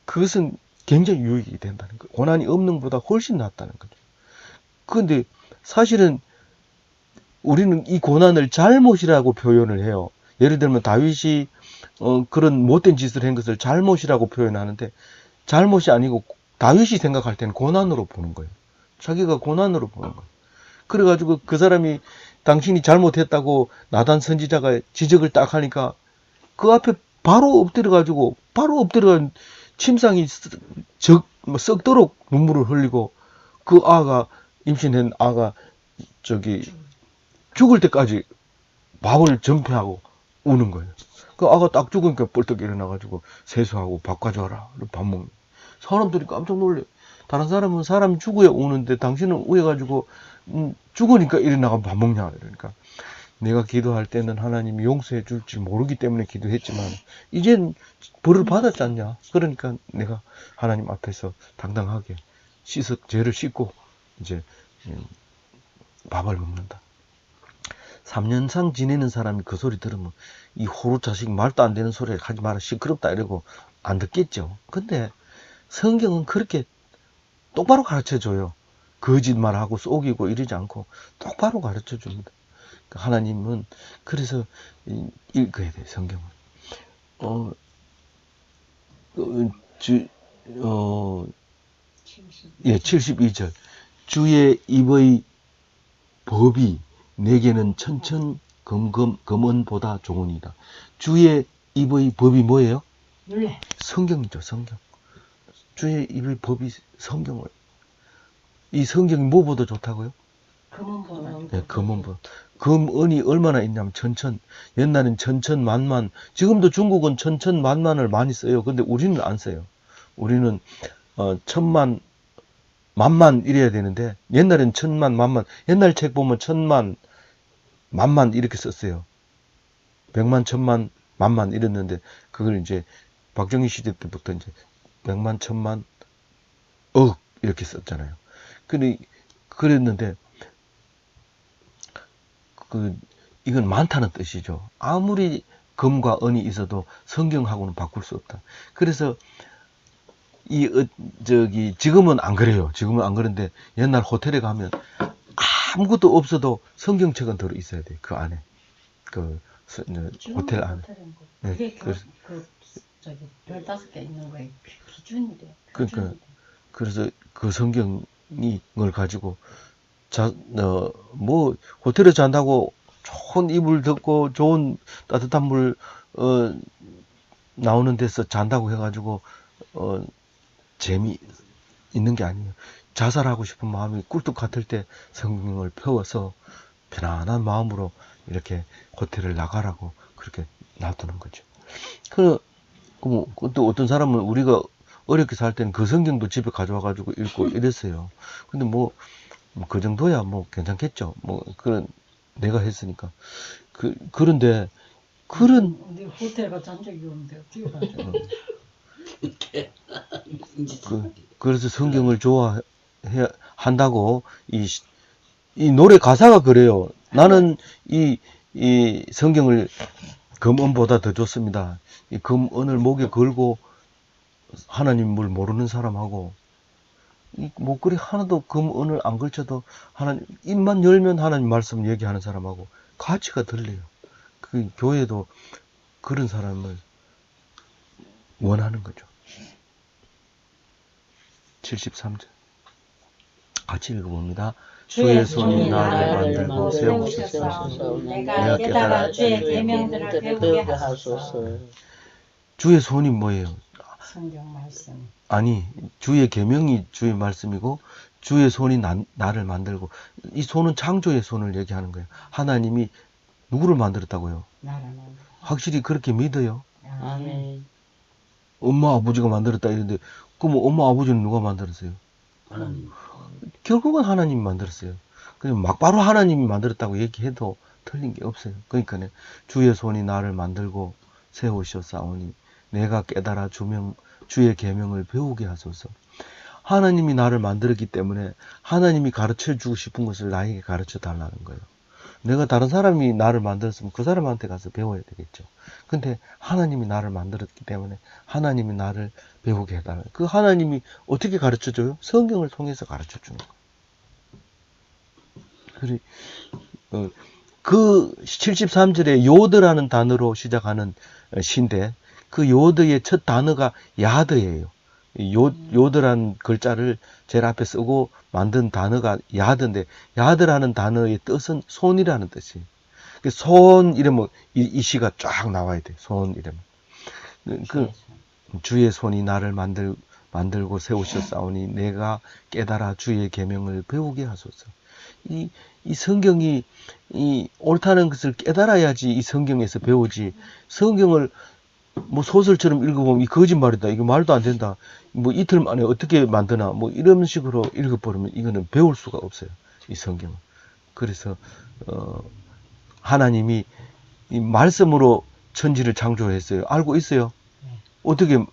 그것은 굉장히 유익이 된다는 거예요. 고난이 없는 것보다 훨씬 낫다는 거죠. 그런데 사실은 우리는 이 고난을 잘못이라고 표현을 해요. 예를 들면 다윗이 그런 못된 짓을 한 것을 잘못이라고 표현하는데 잘못이 아니고 다윗이 생각할 때는 고난으로 보는 거예요. 자기가 고난으로 보는 거예요. 그래가지고 그 사람이 당신이 잘못했다고 나단 선지자가 지적을 딱 하니까 그 앞에 바로 엎드려가지고 침상이 썩도록 눈물을 흘리고 그 아가 임신한 아가 죽을 때까지 밥을 전폐하고 우는 거예요. 그 아가 딱 죽으니까 벌떡 일어나가지고 세수하고 밥 가져와라. 밥 먹는. 사람들이 깜짝 놀래. 다른 사람은 사람 죽어야 우는데 당신은 우해가지고 죽으니까 일어나가 밥 먹냐. 그러니까 내가 기도할 때는 하나님이 용서해 줄지 모르기 때문에 기도했지만 이젠 벌을 받았지 않냐. 그러니까 내가 하나님 앞에서 당당하게 죄를 씻고 이제 밥을 먹는다. 3년상 지내는 사람이 그 소리 들으면 이 호루 자식 말도 안 되는 소리 하지 마라 시끄럽다 이러고 안 듣겠죠. 근데 성경은 그렇게 똑바로 가르쳐 줘요. 거짓말하고 속이고 이러지 않고 똑바로 가르쳐 줍니다. 하나님은 그래서 읽어야 돼요. 성경을. 예, 72절. 주의 입의 법이 내게는 천천금원보다 좋으니라. 주의 입의 법이 뭐예요? 윤례. 성경이죠, 성경. 주의 입의 법이 성경을. 이 성경이 뭐보다 좋다고요? 금은보다. 네, 금은보다. 금은이 얼마나 있냐면 옛날엔 천천만만. 지금도 중국은 천천만만을 많이 써요. 근데 우리는 안 써요. 우리는 천만 만만 이래야 되는데 옛날엔 천만 만만. 옛날 책 보면 천만 만만 이렇게 썼어요. 백만 천만 만만 이랬는데 그걸 이제 박정희 시대 때부터 이제 백만 천만 억 이렇게 썼잖아요. 근데 그랬는데 이건 많다는 뜻이죠. 아무리 금과 은이 있어도 성경하고는 바꿀 수 없다. 그래서 지금은 안 그래요. 지금은 안 그런데 옛날 호텔에 가면 아무것도 없어도 성경책은 들어 있어야 돼. 그 안에. 호텔 안에. 그게 별 5개 있는 거에 기준이래. 그러니까, 그래서 그 성경을 가지고 호텔에 잔다고 좋은 이불 덮고 좋은 따뜻한 물, 나오는 데서 잔다고 해가지고, 재미 있는 게 아니에요. 자살하고 싶은 마음이 꿀뚝 같을 때 성경을 펴서 편안한 마음으로 이렇게 호텔을 나가라고 그렇게 놔두는 거죠. 또 어떤 사람은 우리가 어렵게 살 때는 그 성경도 집에 가져와가지고 읽고 이랬어요. 근데 그 정도야 괜찮겠죠. 내가 했으니까. 그런데, 근데 호텔 가 잔 적이 없는데 어떻게 가죠? 그래서 성경을 좋아한다고, 이 노래 가사가 그래요. 나는 이 성경을 금은보다 더 좋습니다. 이 금은을 목에 걸고 하나님을 모르는 사람하고, 이 목걸이 하나도 금은을 안 걸쳐도 하나님, 입만 열면 하나님 말씀 얘기하는 사람하고 가치가 들려요. 그 교회도 그런 사람을 원하는 거죠. 73절. 같이 읽어봅니다. 주의 손이 나를 만들고 만들고 세우셨사오니 내가 내가 깨달아 깨달아 주의 계명들을 배우게 하소서. 주의 손이 뭐예요? 성경 말씀. 아니, 주의 계명이 주의 말씀이고 주의 손이 나를 만들고, 이 손은 창조의 손을 얘기하는 거예요. 하나님이 누구를 만들었다고요? 나를 만들고. 확실히 그렇게 믿어요? 아멘. 엄마 아버지가 만들었다 이런데, 그럼 엄마 아버지는 누가 만들었어요? 하나님. 결국은 하나님이 만들었어요. 그냥 막바로 하나님이 만들었다고 얘기해도 틀린 게 없어요. 그러니까 주의 손이 나를 만들고 세우셨사오니 내가 깨달아 주의 계명을 배우게 하소서. 하나님이 나를 만들었기 때문에 하나님이 가르쳐 주고 싶은 것을 나에게 가르쳐 달라는 거예요. 내가 다른 사람이 나를 만들었으면 그 사람한테 가서 배워야 되겠죠. 근데 하나님이 나를 만들었기 때문에 하나님이 나를 배우게 해달라는 거예요. 그 하나님이 어떻게 가르쳐 줘요? 성경을 통해서 가르쳐 주는 거예요. 그 73절에 요드라는 단어로 시작하는 시인데, 그 요드의 첫 단어가 야드예요. 요드라는 글자를 제일 앞에 쓰고 만든 단어가 야드인데, 야드라는 단어의 뜻은 손이라는 뜻이에요. 손 이러면 이 시가 쫙 나와야 돼요. 손 이러면. 주의 손이 나를 만들고 세우셨사오니 내가 깨달아 주의 계명을 배우게 하소서. 이 성경이 옳다는 것을 깨달아야지 이 성경에서 배우지. 성경을 뭐 소설처럼 읽어보면 이 거짓말이다, 이거 말도 안 된다, 뭐 이틀 만에 어떻게 만드나, 뭐 이런 식으로 읽어버리면 이거는 배울 수가 없어요, 이 성경은. 그래서 하나님이 이 말씀으로 천지를 창조했어요. 알고 있어요? 어떻게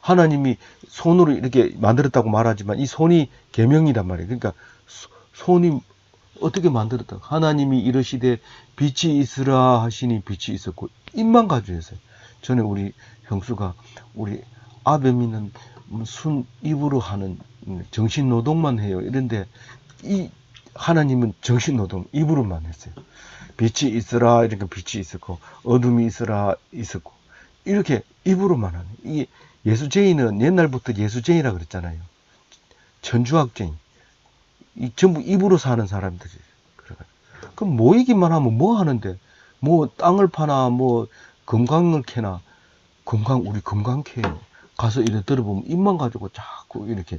하나님이 손으로 이렇게 만들었다고 말하지만 이 손이 계명이란 말이에요. 그러니까 손이 어떻게 만들었다? 하나님이 이르시되 빛이 있으라 하시니 빛이 있었고, 입만 가지고 했어요. 전에 우리 형수가 우리 아베미는 순 입으로 하는 정신 노동만 해요. 이런데 이 하나님은 정신 노동 입으로만 했어요. 빛이 있으라 이렇게 빛이 있었고, 어둠이 있으라 있었고, 이렇게 입으로만 하는. 이게 예수쟁이는 옛날부터 예수쟁이라 그랬잖아요. 천주학쟁이. 이 전부 입으로 사는 사람들이. 그럼 모이기만 하면 뭐 하는데? 뭐 땅을 파나 뭐 금강을 캐나. 우리 금강 캐요. 가서 이래 들어보면 입만 가지고 자꾸 이렇게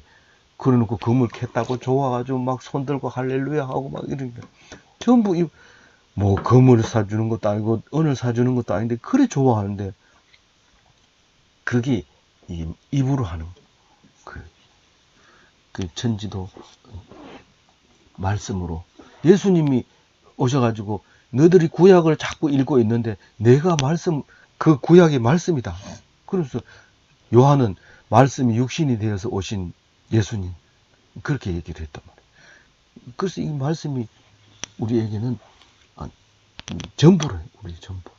그러놓고 금을 캤다고 좋아가지고 막 손들고 할렐루야 하고 막 이러니까 전부 뭐 금을 사주는 것도 아니고 은을 사주는 것도 아닌데 그래 좋아하는데, 그게 입으로 하는 그 천지도 말씀으로. 예수님이 오셔가지고 너희들이 구약을 자꾸 읽고 있는데 내가 그 구약이 말씀이다. 그래서 요한은 말씀이 육신이 되어서 오신 예수님, 그렇게 얘기를 했단 말이에요. 그래서 이 말씀이 우리에게는 전부래요. 우리 전부.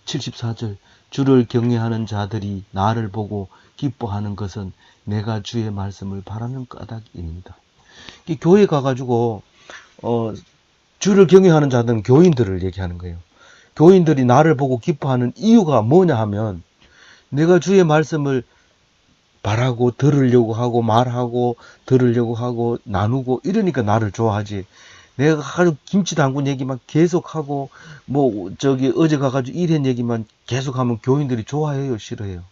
74절 주를 경외하는 자들이 나를 보고 기뻐하는 것은 내가 주의 말씀을 바라는 까닭입니다. 교회 가가지고 주를 경외하는 자들은 교인들을 얘기하는 거예요. 교인들이 나를 보고 기뻐하는 이유가 뭐냐 하면, 내가 주의 말씀을 바라고 들으려고 하고 말하고 들으려고 하고 나누고 이러니까 나를 좋아하지. 내가 가지고 김치 담근 얘기만 계속하고 뭐 어제 가가지고 이런 얘기만 계속하면 교인들이 좋아해요, 싫어해요?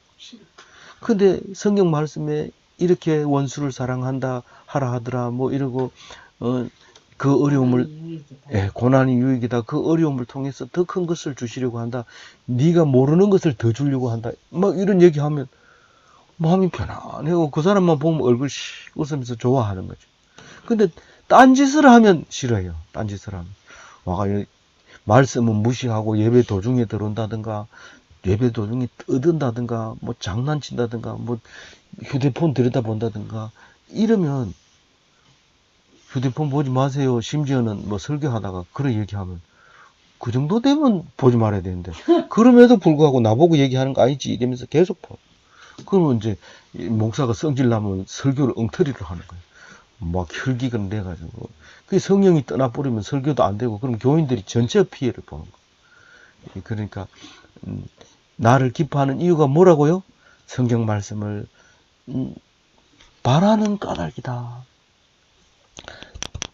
근데 성경 말씀에 이렇게 원수를 사랑한다 하라 하더라 뭐 이러고 그 어려움을, 고난이 유익이다, 그 어려움을 통해서 더 큰 것을 주시려고 한다, 네가 모르는 것을 더 주려고 한다, 막 이런 얘기하면 마음이 편안해요. 그 사람만 보면 얼굴 씩 웃으면서 좋아하는 거죠. 근데 딴짓을 하면 싫어해요. 딴짓을 하면 와가 말씀은 무시하고 예배 도중에 들어온다든가, 예배 도중에 떠든다든가, 뭐 장난친다든가, 뭐 휴대폰 들여다본다든가 이러면, 휴대폰 보지 마세요. 심지어는 뭐 설교하다가 그런 얘기하면 그 정도 되면 보지 말아야 되는데, 그럼에도 불구하고 나보고 얘기하는 거 아니지 이러면서 계속 봐. 그러면 이제 목사가 성질나면 설교를 엉터리로 하는 거예요. 막 혈기가 내가지고. 그 성령이 떠나버리면 설교도 안 되고, 그럼 교인들이 전체 피해를 보는 거예요. 그러니까 나를 기뻐하는 이유가 뭐라고요? 성경 말씀을 바라는 까닭이다.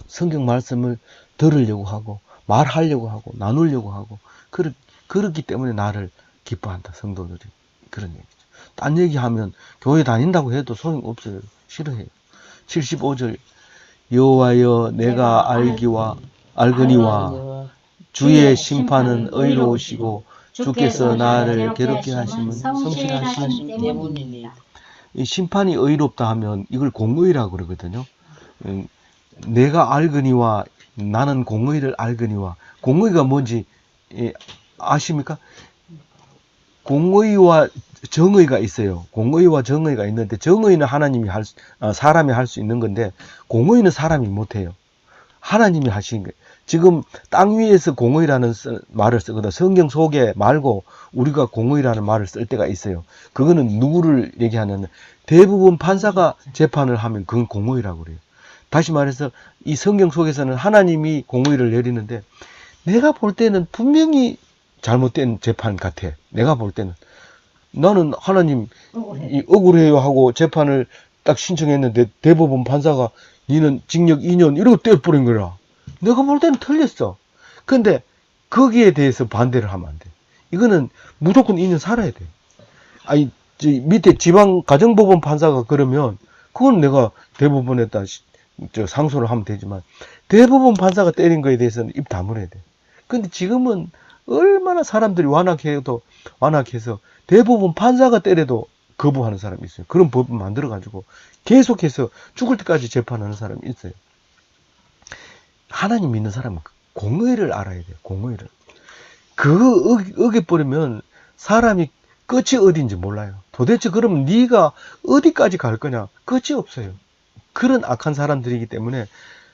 성경 말씀을 들으려고 하고 말하려고 하고 나누려고 하고 그렇기 때문에 나를 기뻐한다. 성도들이 그런 얘기죠. 딴 얘기하면 교회 다닌다고 해도 소용없어요. 싫어해요. 75절 여호와여 내가 알거니와 주의 심판은 의로우시고 주께서 나를 괴롭게 하심은 성실하심 때문입니다. 이 심판이 의롭다 하면 이걸 공의라고 그러거든요. 내가 알거니와 나는 공의를 알거니와 공의가 뭔지 아십니까? 공의와 정의가 있어요. 공의와 정의가 있는데 정의는 사람이 할 수 있는 건데 공의는 사람이 못해요. 하나님이 하신 거예요. 지금 땅 위에서 공의라는 말을 쓰거든. 성경 속에 말고 우리가 공의라는 말을 쓸 때가 있어요. 그거는 누구를 얘기하냐면 대부분 판사가 재판을 하면 그건 공의라고 그래요. 다시 말해서 이 성경 속에서는 하나님이 공의를 내리는데 내가 볼 때는 분명히 잘못된 재판 같아. 내가 볼 때는 나는 하나님 억울해요 하고 재판을 딱 신청했는데 대법원 판사가 니는 징역 2년 이러고 떼어버린 거라. 내가 볼 때는 틀렸어. 근데 거기에 대해서 반대를 하면 안 돼. 이거는 무조건 2년 살아야 돼. 아니 밑에 지방 가정법원 판사가 그러면 그건 내가 대법원에다 상소를 하면 되지만 대법원 판사가 때린 거에 대해서는 입 다물어야 돼. 근데 지금은 얼마나 사람들이 완악해서 대법원 판사가 때려도 거부하는 사람이 있어요. 그런 법을 만들어가지고 계속해서 죽을 때까지 재판하는 사람이 있어요. 하나님 믿는 사람은 공의를 알아야 돼요. 공의를. 그거 어겨버리면 사람이 끝이 어딘지 몰라요. 도대체 그러면 네가 어디까지 갈 거냐? 끝이 없어요. 그런 악한 사람들이기 때문에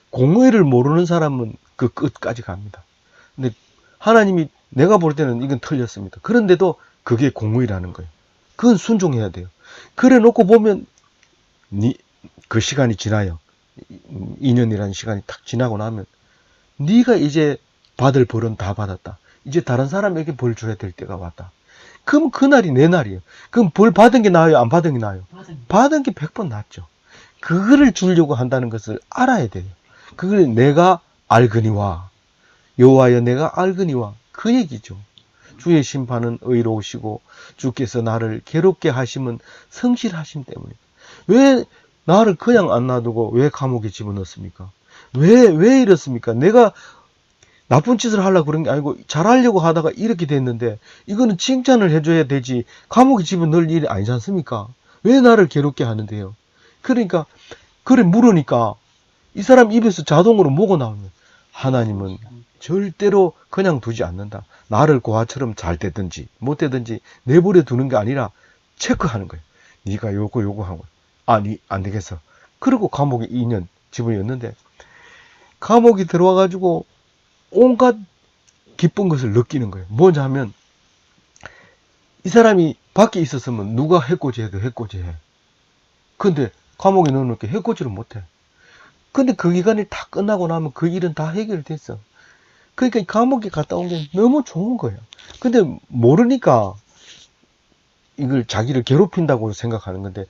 공의를 모르는 사람은 그 끝까지 갑니다. 근데 하나님이 내가 볼 때는 이건 틀렸습니다. 그런데도 그게 공의라는 거예요. 그건 순종해야 돼요. 그래 놓고 보면 그 시간이 지나요. 2년이라는 시간이 딱 지나고 나면 네가 이제 받을 벌은 다 받았다. 이제 다른 사람에게 벌 줘야 될 때가 왔다. 그럼 그날이 내 날이에요. 그럼 벌 받은 게 나아요? 안 받은 게 나아요? 받은 게 100번 낫죠. 그거를 주려고 한다는 것을 알아야 돼요. 그걸 내가 알거니와 여호와여 내가 알거니와 그 얘기죠. 주의 심판은 의로우시고 주께서 나를 괴롭게 하심은 성실하심 때문에. 왜 나를 그냥 안 놔두고 왜 감옥에 집어넣습니까? 왜 이렇습니까? 내가 나쁜 짓을 하려고 그런 게 아니고 잘하려고 하다가 이렇게 됐는데 이거는 칭찬을 해줘야 되지 감옥에 집어넣을 일이 아니지 않습니까? 왜 나를 괴롭게 하는데요? 그러니까 그래 물으니까 이 사람 입에서 자동으로 뭐가 나오면 하나님은 절대로 그냥 두지 않는다. 나를 고아처럼 잘 되든지 못 되든지 내버려 두는 게 아니라 체크하는 거예요. 네가 요거 하고 아니 안 되겠어. 그리고 감옥에 2년 집어넣는데 감옥에 들어와가지고 온갖 기쁜 것을 느끼는 거예요. 뭐냐 하면 이 사람이 밖에 있었으면 누가 해코지해도 해코지해. 근데 감옥에 넣어놓게 해코지를 못해. 근데 그 기간이 다 끝나고 나면 그 일은 다 해결됐어. 그러니까 감옥에 갔다 온 게 너무 좋은 거예요. 근데 모르니까 이걸 자기를 괴롭힌다고 생각하는 건데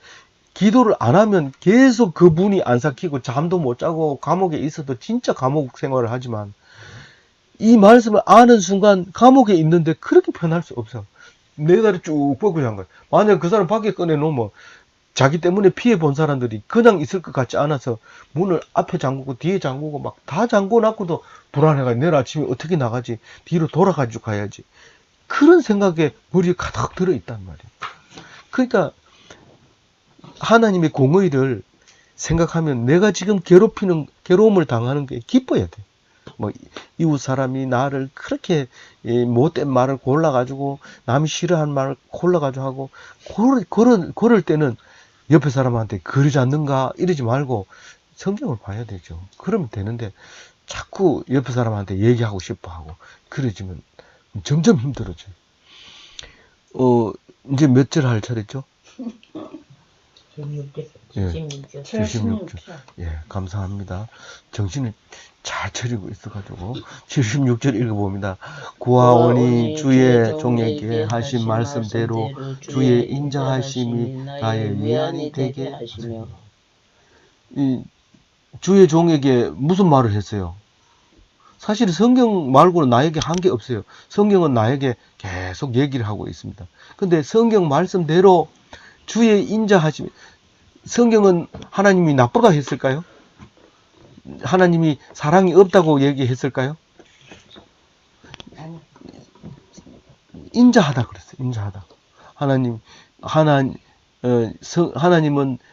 기도를 안 하면 계속 그 문이 안 삭히고 잠도 못 자고 감옥에 있어도 진짜 감옥 생활을 하지만 이 말씀을 아는 순간 감옥에 있는데 그렇게 편할 수 없어. 내 다리 쭉 뻗고 한 거야. 만약 그 사람 밖에 꺼내놓으면 자기 때문에 피해 본 사람들이 그냥 있을 것 같지 않아서 문을 앞에 잠그고 뒤에 잠그고 막 다 잠궈놨고도 불안해가지고 내일 아침에 어떻게 나가지? 뒤로 돌아가지고 가야지. 그런 생각에 머리에 가득 들어있단 말이에요. 그러니까 하나님의 공의를 생각하면 내가 지금 괴로움을 당하는 게 기뻐야 돼. 뭐 이웃 사람이 나를 그렇게 못된 말을 골라가지고 남이 싫어하는 말을 골라가지고 하고 그럴 때는 옆에 사람한테 그러지 않는가 이러지 말고 성경을 봐야 되죠. 그러면 되는데 자꾸 옆에 사람한테 얘기하고 싶어 하고 그러지면 점점 힘들어져요. 이제 몇 절 할 차례죠? 76절. 76절. 예, 감사합니다. 정신을 잘 차리고 있어가지고 76절 읽어봅니다. 구하오니 주의 종에게 하신 말씀대로 주의 인자하심이 나의 위안이 되게 하시며 이 주의 종에게 무슨 말을 했어요? 사실 성경 말고는 나에게 한 게 없어요. 성경은 나에게 계속 얘기를 하고 있습니다. 근데 성경 말씀대로 주의 인자하심, 성경은 하나님이 나쁘다 했을까요? 하나님이 사랑이 없다고 얘기했을까요? 아니, 인자하다 그랬어요. 인자하다. 하나님은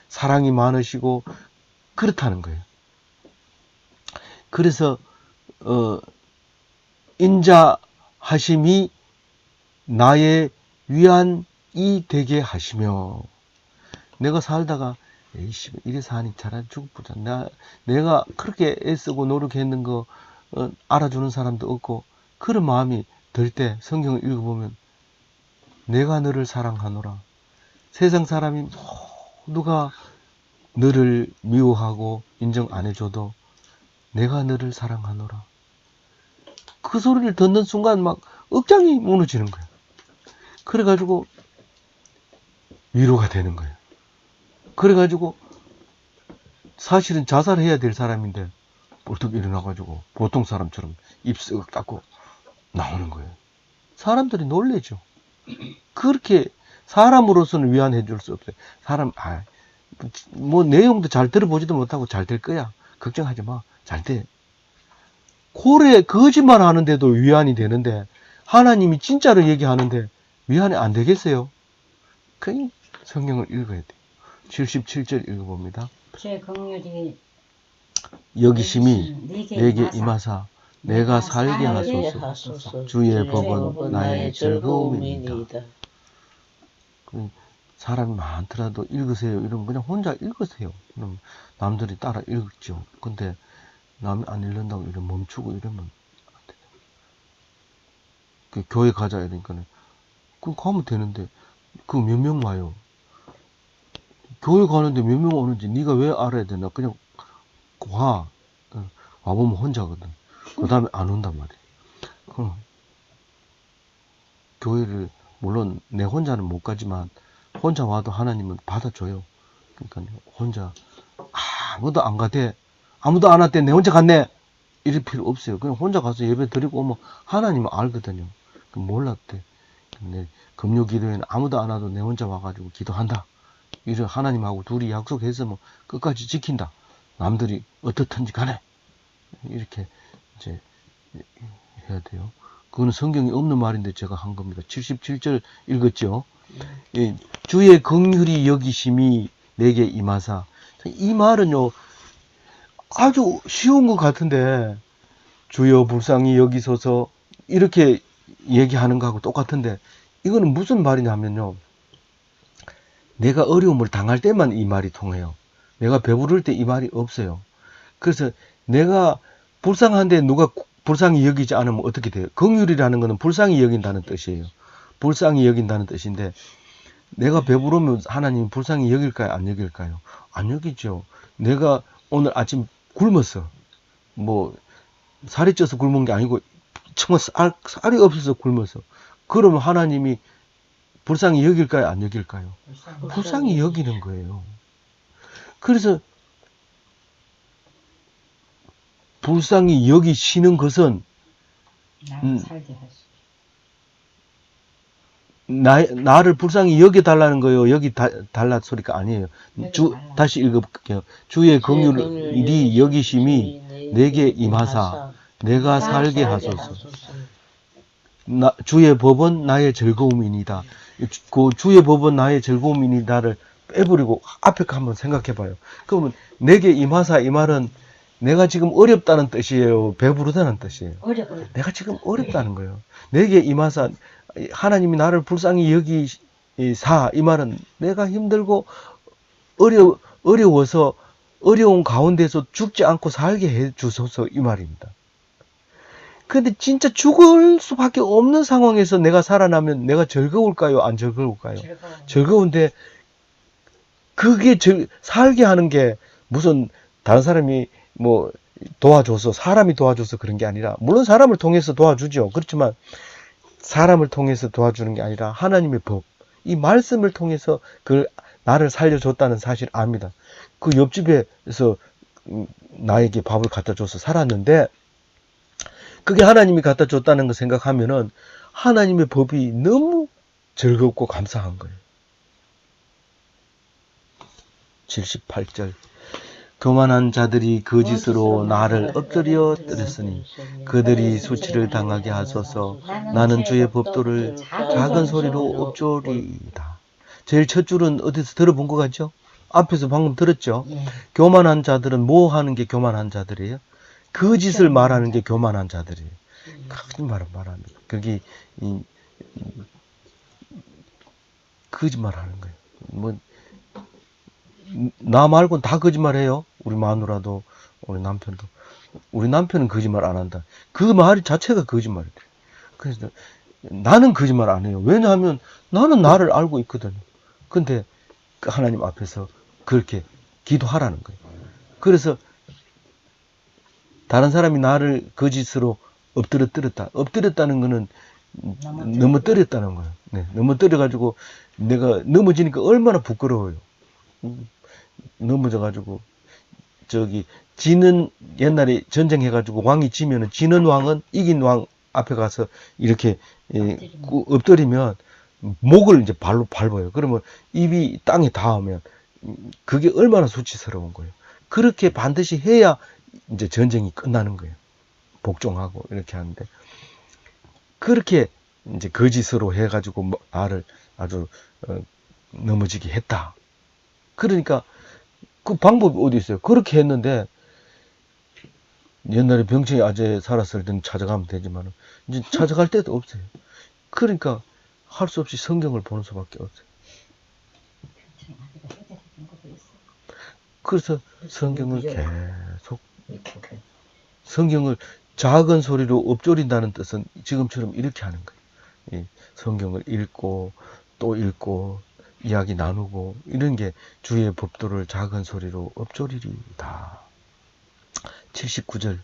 사랑이 많으시고 그렇다는 거예요. 그래서 인자하심이 나의 위안이 되게 하시며, 내가 살다가 에이씨 이래서 하니 차라리 죽보자, 내가 그렇게 애쓰고 노력했는 거 알아주는 사람도 없고, 그런 마음이 들 때 성경을 읽어보면 내가 너를 사랑하노라. 세상 사람이 모두가 너를 미워하고 인정 안 해줘도 내가 너를 사랑하노라. 그 소리를 듣는 순간 막 억장이 무너지는 거예요. 그래가지고 위로가 되는 거예요. 그래가지고 사실은 자살해야 될 사람인데 벌떡 일어나가지고 보통 사람처럼 입 쓱 닫고 나오는 거예요. 사람들이 놀래죠. 그렇게 사람으로서는 위안해 줄 수 없어요. 뭐 내용도 잘 들어보지도 못하고 잘 될 거야. 걱정하지 마. 잘 돼. 고래 거짓말 하는데도 위안이 되는데 하나님이 진짜로 얘기하는데 위안이 안 되겠어요? 그냥 성경을 읽어야 돼요. 77절 읽어봅니다. 주의 긍휼이 여기심이 내게 내게 임하사 내가 살게 살게 하소서. 주의 법은 나의 즐거움이니이다. 사람이 많더라도 읽으세요. 이러면 그냥 혼자 읽으세요. 그럼 남들이 따라 읽죠. 근데 남이 안 읽는다고 이러면 멈추고 이러면 안 돼요. 교회 가자 이러니까는 그럼 가면 되는데 그 몇 명 와요. 교회 가는데 몇 명 오는지 네가 왜 알아야 되나? 그냥 와. 와보면 혼자거든. 그 다음에 안 온단 말이에요. 교회를 물론 내 혼자는 못 가지만 혼자 와도 하나님은 받아줘요. 그러니까 혼자 아무도 안 가대, 아무도 안 왔대, 내 혼자 갔네, 이럴 필요 없어요. 그냥 혼자 가서 예배 드리고 오면 하나님은 알거든요. 몰랐대. 근데 금요 기도에는 아무도 안 와도 내 혼자 와가지고 기도한다. 이런 하나님하고 둘이 약속해서 뭐 끝까지 지킨다. 남들이 어떻든지 간에 이렇게 이제 해야 돼요. 그거는 성경에 없는 말인데 제가 한 겁니다. 77절 읽었죠. 주의 긍휼이 여기심이 내게 임하사. 이 말은요 아주 쉬운 것 같은데, 주여 불쌍히 여기소서 이렇게 얘기하는 거하고 똑같은데, 이거는 무슨 말이냐면요, 내가 어려움을 당할 때만 이 말이 통해요. 내가 배부를 때 이 말이 없어요. 그래서 내가 불쌍한데 누가 불쌍히 여기지 않으면 어떻게 돼요? 긍휼이라는 것은 불쌍히 여긴다는 뜻이에요. 불쌍히 여긴다는 뜻인데, 내가 배부르면 하나님이 불쌍히 여길까요? 안 여길까요? 안 여기죠. 내가 오늘 아침 굶었어. 뭐 살이 쪄서 굶은 게 아니고 정말 살이 없어서 굶었어. 그러면 하나님이 불쌍히 여길까요? 안 여길까요? 불쌍히 여기는 거예요. 그래서 불쌍히 여기시는 것은 나를 살게 하시고 나를 불쌍히 여겨달라는 거예요. 여기 달라 소리가 아니에요. 다시 읽어볼게요. 주의 긍휼이 여기심이 내게 임하사 내가 살게 하소서. 주의 법은 나의 즐거움이니다. 그 주의 법은 나의 즐거움이니다를 빼버리고 앞에 거 한번 생각해봐요. 그러면 내게 임하사, 이 말은 내가 지금 어렵다는 뜻이에요? 배부르다는 뜻이에요? 내가 지금 어렵다는 거예요. 내게 임하사, 하나님이 나를 불쌍히 여기사, 이 말은 내가 힘들고 어려워서 어려운 가운데서 죽지 않고 살게 해 주소서, 이 말입니다. 근데 진짜 죽을 수밖에 없는 상황에서 내가 살아나면 내가 즐거울까요? 안 즐거울까요? 즐거운데, 그게 살게 하는 게 무슨 다른 사람이 뭐 도와줘서, 사람이 도와줘서 그런 게 아니라, 물론 사람을 통해서 도와주죠. 그렇지만 사람을 통해서 도와주는 게 아니라 하나님의 법, 이 말씀을 통해서 그걸 나를 살려줬다는 사실 압니다. 그 옆집에서 나에게 밥을 갖다 줘서 살았는데 그게 하나님이 갖다 줬다는 거 생각하면은 하나님의 법이 너무 즐겁고 감사한 거예요. 78절 교만한 자들이 거짓으로 나를 엎드려 뜨렸으니 그들이 수치를 당하게 하소서. 나는 주의 법도를 작은 소리로 엎조리이다. 제일 첫 줄은 어디서 들어본 것 같죠? 앞에서 방금 들었죠? 예. 교만한 자들은 뭐 하는 게 교만한 자들이에요? 거짓을 말하는 게 교만한 자들이에요. 거짓말을 말하는 거예요. 그게 거짓말하는 거예요. 뭐 나 말고는 다 거짓말해요. 우리 마누라도 우리 남편도. 우리 남편은 거짓말 안 한다. 그 말 자체가 거짓말이에요. 그래서 나는 거짓말 안 해요. 왜냐하면 나는 나를 알고 있거든요. 근데 하나님 앞에서 그렇게 기도하라는 거예요. 그래서 다른 사람이 나를 거짓으로 엎드렸다. 엎드렸다는 거는 넘어뜨렸다는 거예요. 네, 넘어뜨려가지고 내가 넘어지니까 얼마나 부끄러워요. 넘어져가지고 지는 옛날에 전쟁해가지고 왕이 지면은 지는 왕은 이긴 왕 앞에 가서 이렇게 엎드리면 목을 이제 발로 밟아요. 그러면 입이 땅에 닿으면 그게 얼마나 수치스러운 거예요. 그렇게 반드시 해야 이제 전쟁이 끝나는 거예요. 복종하고 이렇게 하는데 그렇게 이제 거짓으로 해가지고 나를 아주 넘어지게 했다. 그러니까 그 방법이 어디 있어요? 그렇게 했는데 옛날에 병청이 아재 살았을 때는 찾아가면 되지만 이제 찾아갈 데도 없어요. 그러니까 할 수 없이 성경을 보는 수밖에 없어요. 그래서 성경을 계속 성경을 작은 소리로 엎조린다는 뜻은 지금처럼 이렇게 하는 거예요. 성경을 읽고 또 읽고 이야기 나누고 이런 게 주의 법도를 작은 소리로 엎조리리다. 79절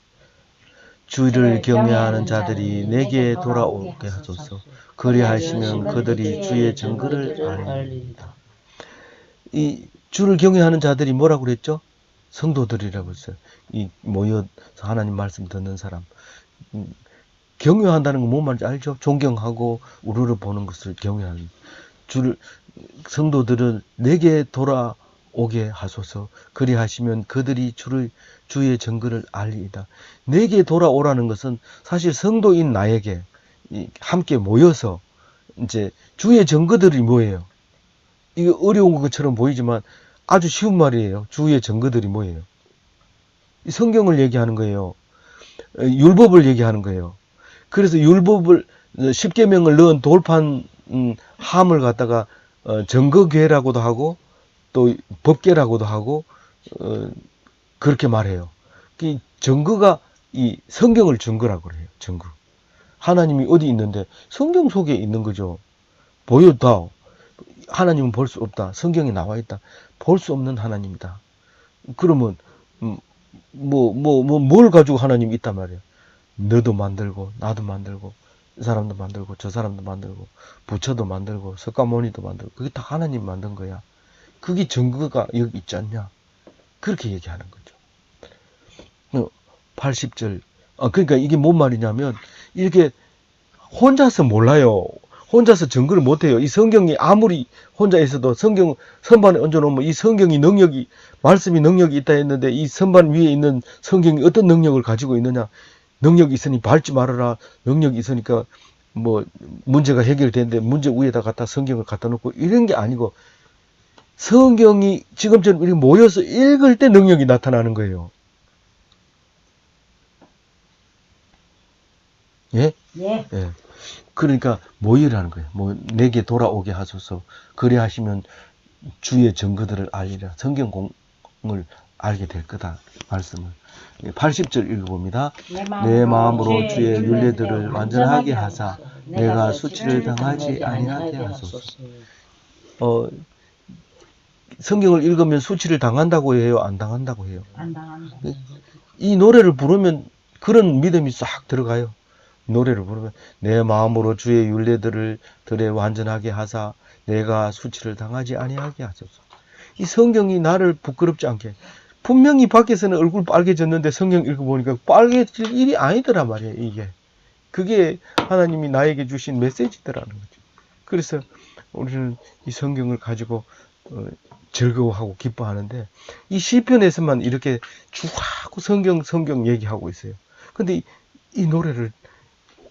주를 경외하는 자들이 내게 돌아오게 하소서. 그리하시면 그들이 주의 증거를 알리리다. 이 주를 경외하는 자들이 뭐라고 그랬죠? 성도들이라고 했어요. 이 모여서 하나님 말씀 듣는 사람. 경외한다는 건 뭔 말인지 알죠? 존경하고 우러러 보는 것을 경외하는. 성도들은 내게 돌아오게 하소서. 그리하시면 그들이 주의 증거를 알리이다. 내게 돌아오라는 것은 사실 성도인 나에게 함께 모여서 이제 주의 증거들이 뭐예요? 이게 어려운 것처럼 보이지만 아주 쉬운 말이에요. 주의 증거들이 뭐예요? 이 성경을 얘기하는 거예요. 율법을 얘기하는 거예요. 그래서 율법을 10계명을 넣은 돌판 함을 갖다가 증거궤라고도 하고 또 법궤라고도 하고 그렇게 말해요. 이 증거가 이 성경을 증거라고 그래요. 증거. 하나님이 어디 있는데 성경 속에 있는 거죠. 보여다. 하나님은 볼 수 없다. 성경에 나와 있다. 볼 수 없는 하나님이다. 그러면 뭘 가지고 하나님이 있단 말이에요. 너도 만들고 나도 만들고 이 사람도 만들고 저 사람도 만들고 부처도 만들고 석가모니도 만들고 그게 다 하나님 만든 거야. 그게 증거가 여기 있지 않냐. 그렇게 얘기하는 거죠. 80절. 그러니까 이게 뭔 말이냐면 이렇게 혼자서 몰라요. 혼자서 증거를 못해요. 이 성경이 아무리 혼자 있어도 성경 선반에 얹어놓으면 이 성경이 능력이 말씀이 능력이 있다 했는데 이 선반 위에 있는 성경이 어떤 능력을 가지고 있느냐. 능력이 있으니 밟지 말아라. 능력이 있으니까 뭐 문제가 해결되는데 문제 위에다 갖다 성경을 갖다 놓고 이런 게 아니고 성경이 지금처럼 이렇게 모여서 읽을 때 능력이 나타나는 거예요. 예? 예. 예. 그러니까 모이라는 거예요. 내게 돌아오게 하소서. 그래 하시면 주의 증거들을 알리라. 성경공을 알게 될 거다. 말씀을. 80절 읽어봅니다. 내 마음으로 주의 윤례들을 완전하게 하사 내가 수치를 당하지 아니하게 하소서. 성경을 읽으면 수치를 당한다고 해요? 안 당한다고 해요? 안 당한다. 이 노래를 부르면 그런 믿음이 싹 들어가요. 노래를 부르면 내 마음으로 주의 윤례들을 들에 완전하게 하사 내가 수치를 당하지 아니하게 하소서. 이 성경이 나를 부끄럽지 않게. 분명히 밖에서는 얼굴 빨개졌는데 성경 읽어보니까 빨개질 일이 아니더란 말이에요, 이게. 그게 하나님이 나에게 주신 메시지더라는 거죠. 그래서 우리는 이 성경을 가지고 즐거워하고 기뻐하는데, 이 시편에서만 이렇게 주하고 성경 얘기하고 있어요. 근데 이 노래를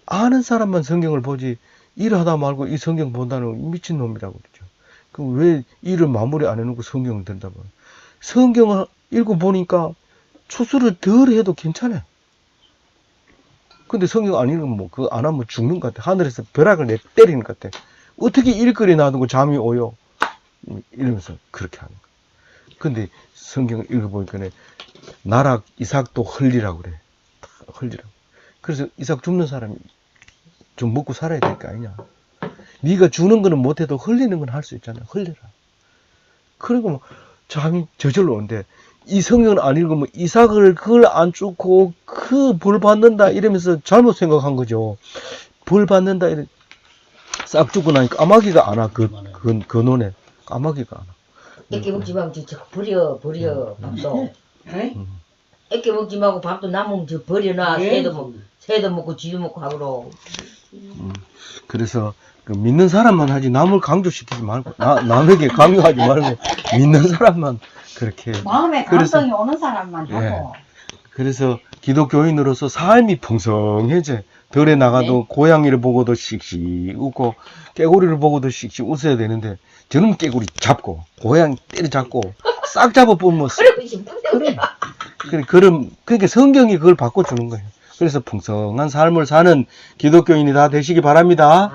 아는 사람만 성경을 보지, 일하다 말고 이 성경 본다는 미친놈이라고 그러죠. 그럼 왜 일을 마무리 안 해놓고 성경을 든다고. 성경을 읽어보니까 추수를 덜 해도 괜찮아요. 근데 성경 안 읽으면 뭐 그거 안 하면 죽는 것 같아. 하늘에서 벼락을 때리는 것 같아. 어떻게 일거리 놔두고 잠이 오요? 이러면서 그렇게 하는 거야. 근데 성경을 읽어보니까 나락 이삭도 흘리라고 그래. 흘리라고. 그래서 이삭 줍는 사람이 좀 먹고 살아야 될 거 아니냐. 네가 주는 거는 못해도 흘리는 건 할 수 있잖아. 흘려라. 그리고 뭐 잠이 저절로 오는데, 이 성경을 안 읽으면 이삭을 그걸 안 쫓고 그 벌 받는다 이러면서 잘못 생각한 거죠. 벌 받는다 이래 싹 죽고 나니까 까마귀가 안 와. 그 논에 까마귀가 안 와. 애기 먹지 말고 저 버려 밥도. 애기 먹지 말고 밥도 남으면 저 버려놔. 새도 먹고 쥐도 먹고 하고. 그래서 그 믿는 사람만 하지 남을 강조시키지 말고, 남에게 강요하지 말고 믿는 사람만 그렇게. 마음에 감성이 오는 사람만 하고. 예. 그래서 기독교인으로서 삶이 풍성해져. 덜에 나가도 고양이를 보고도 씩씩 웃고 깨구리를 보고도 씩씩 웃어야 되는데, 저놈 깨구리 잡고 고양이 때려잡고 싹 잡아보면 그러고 싶은데. 그러니까 성경이 그걸 바꿔주는 거예요. 그래서 풍성한 삶을 사는 기독교인이 다 되시기 바랍니다.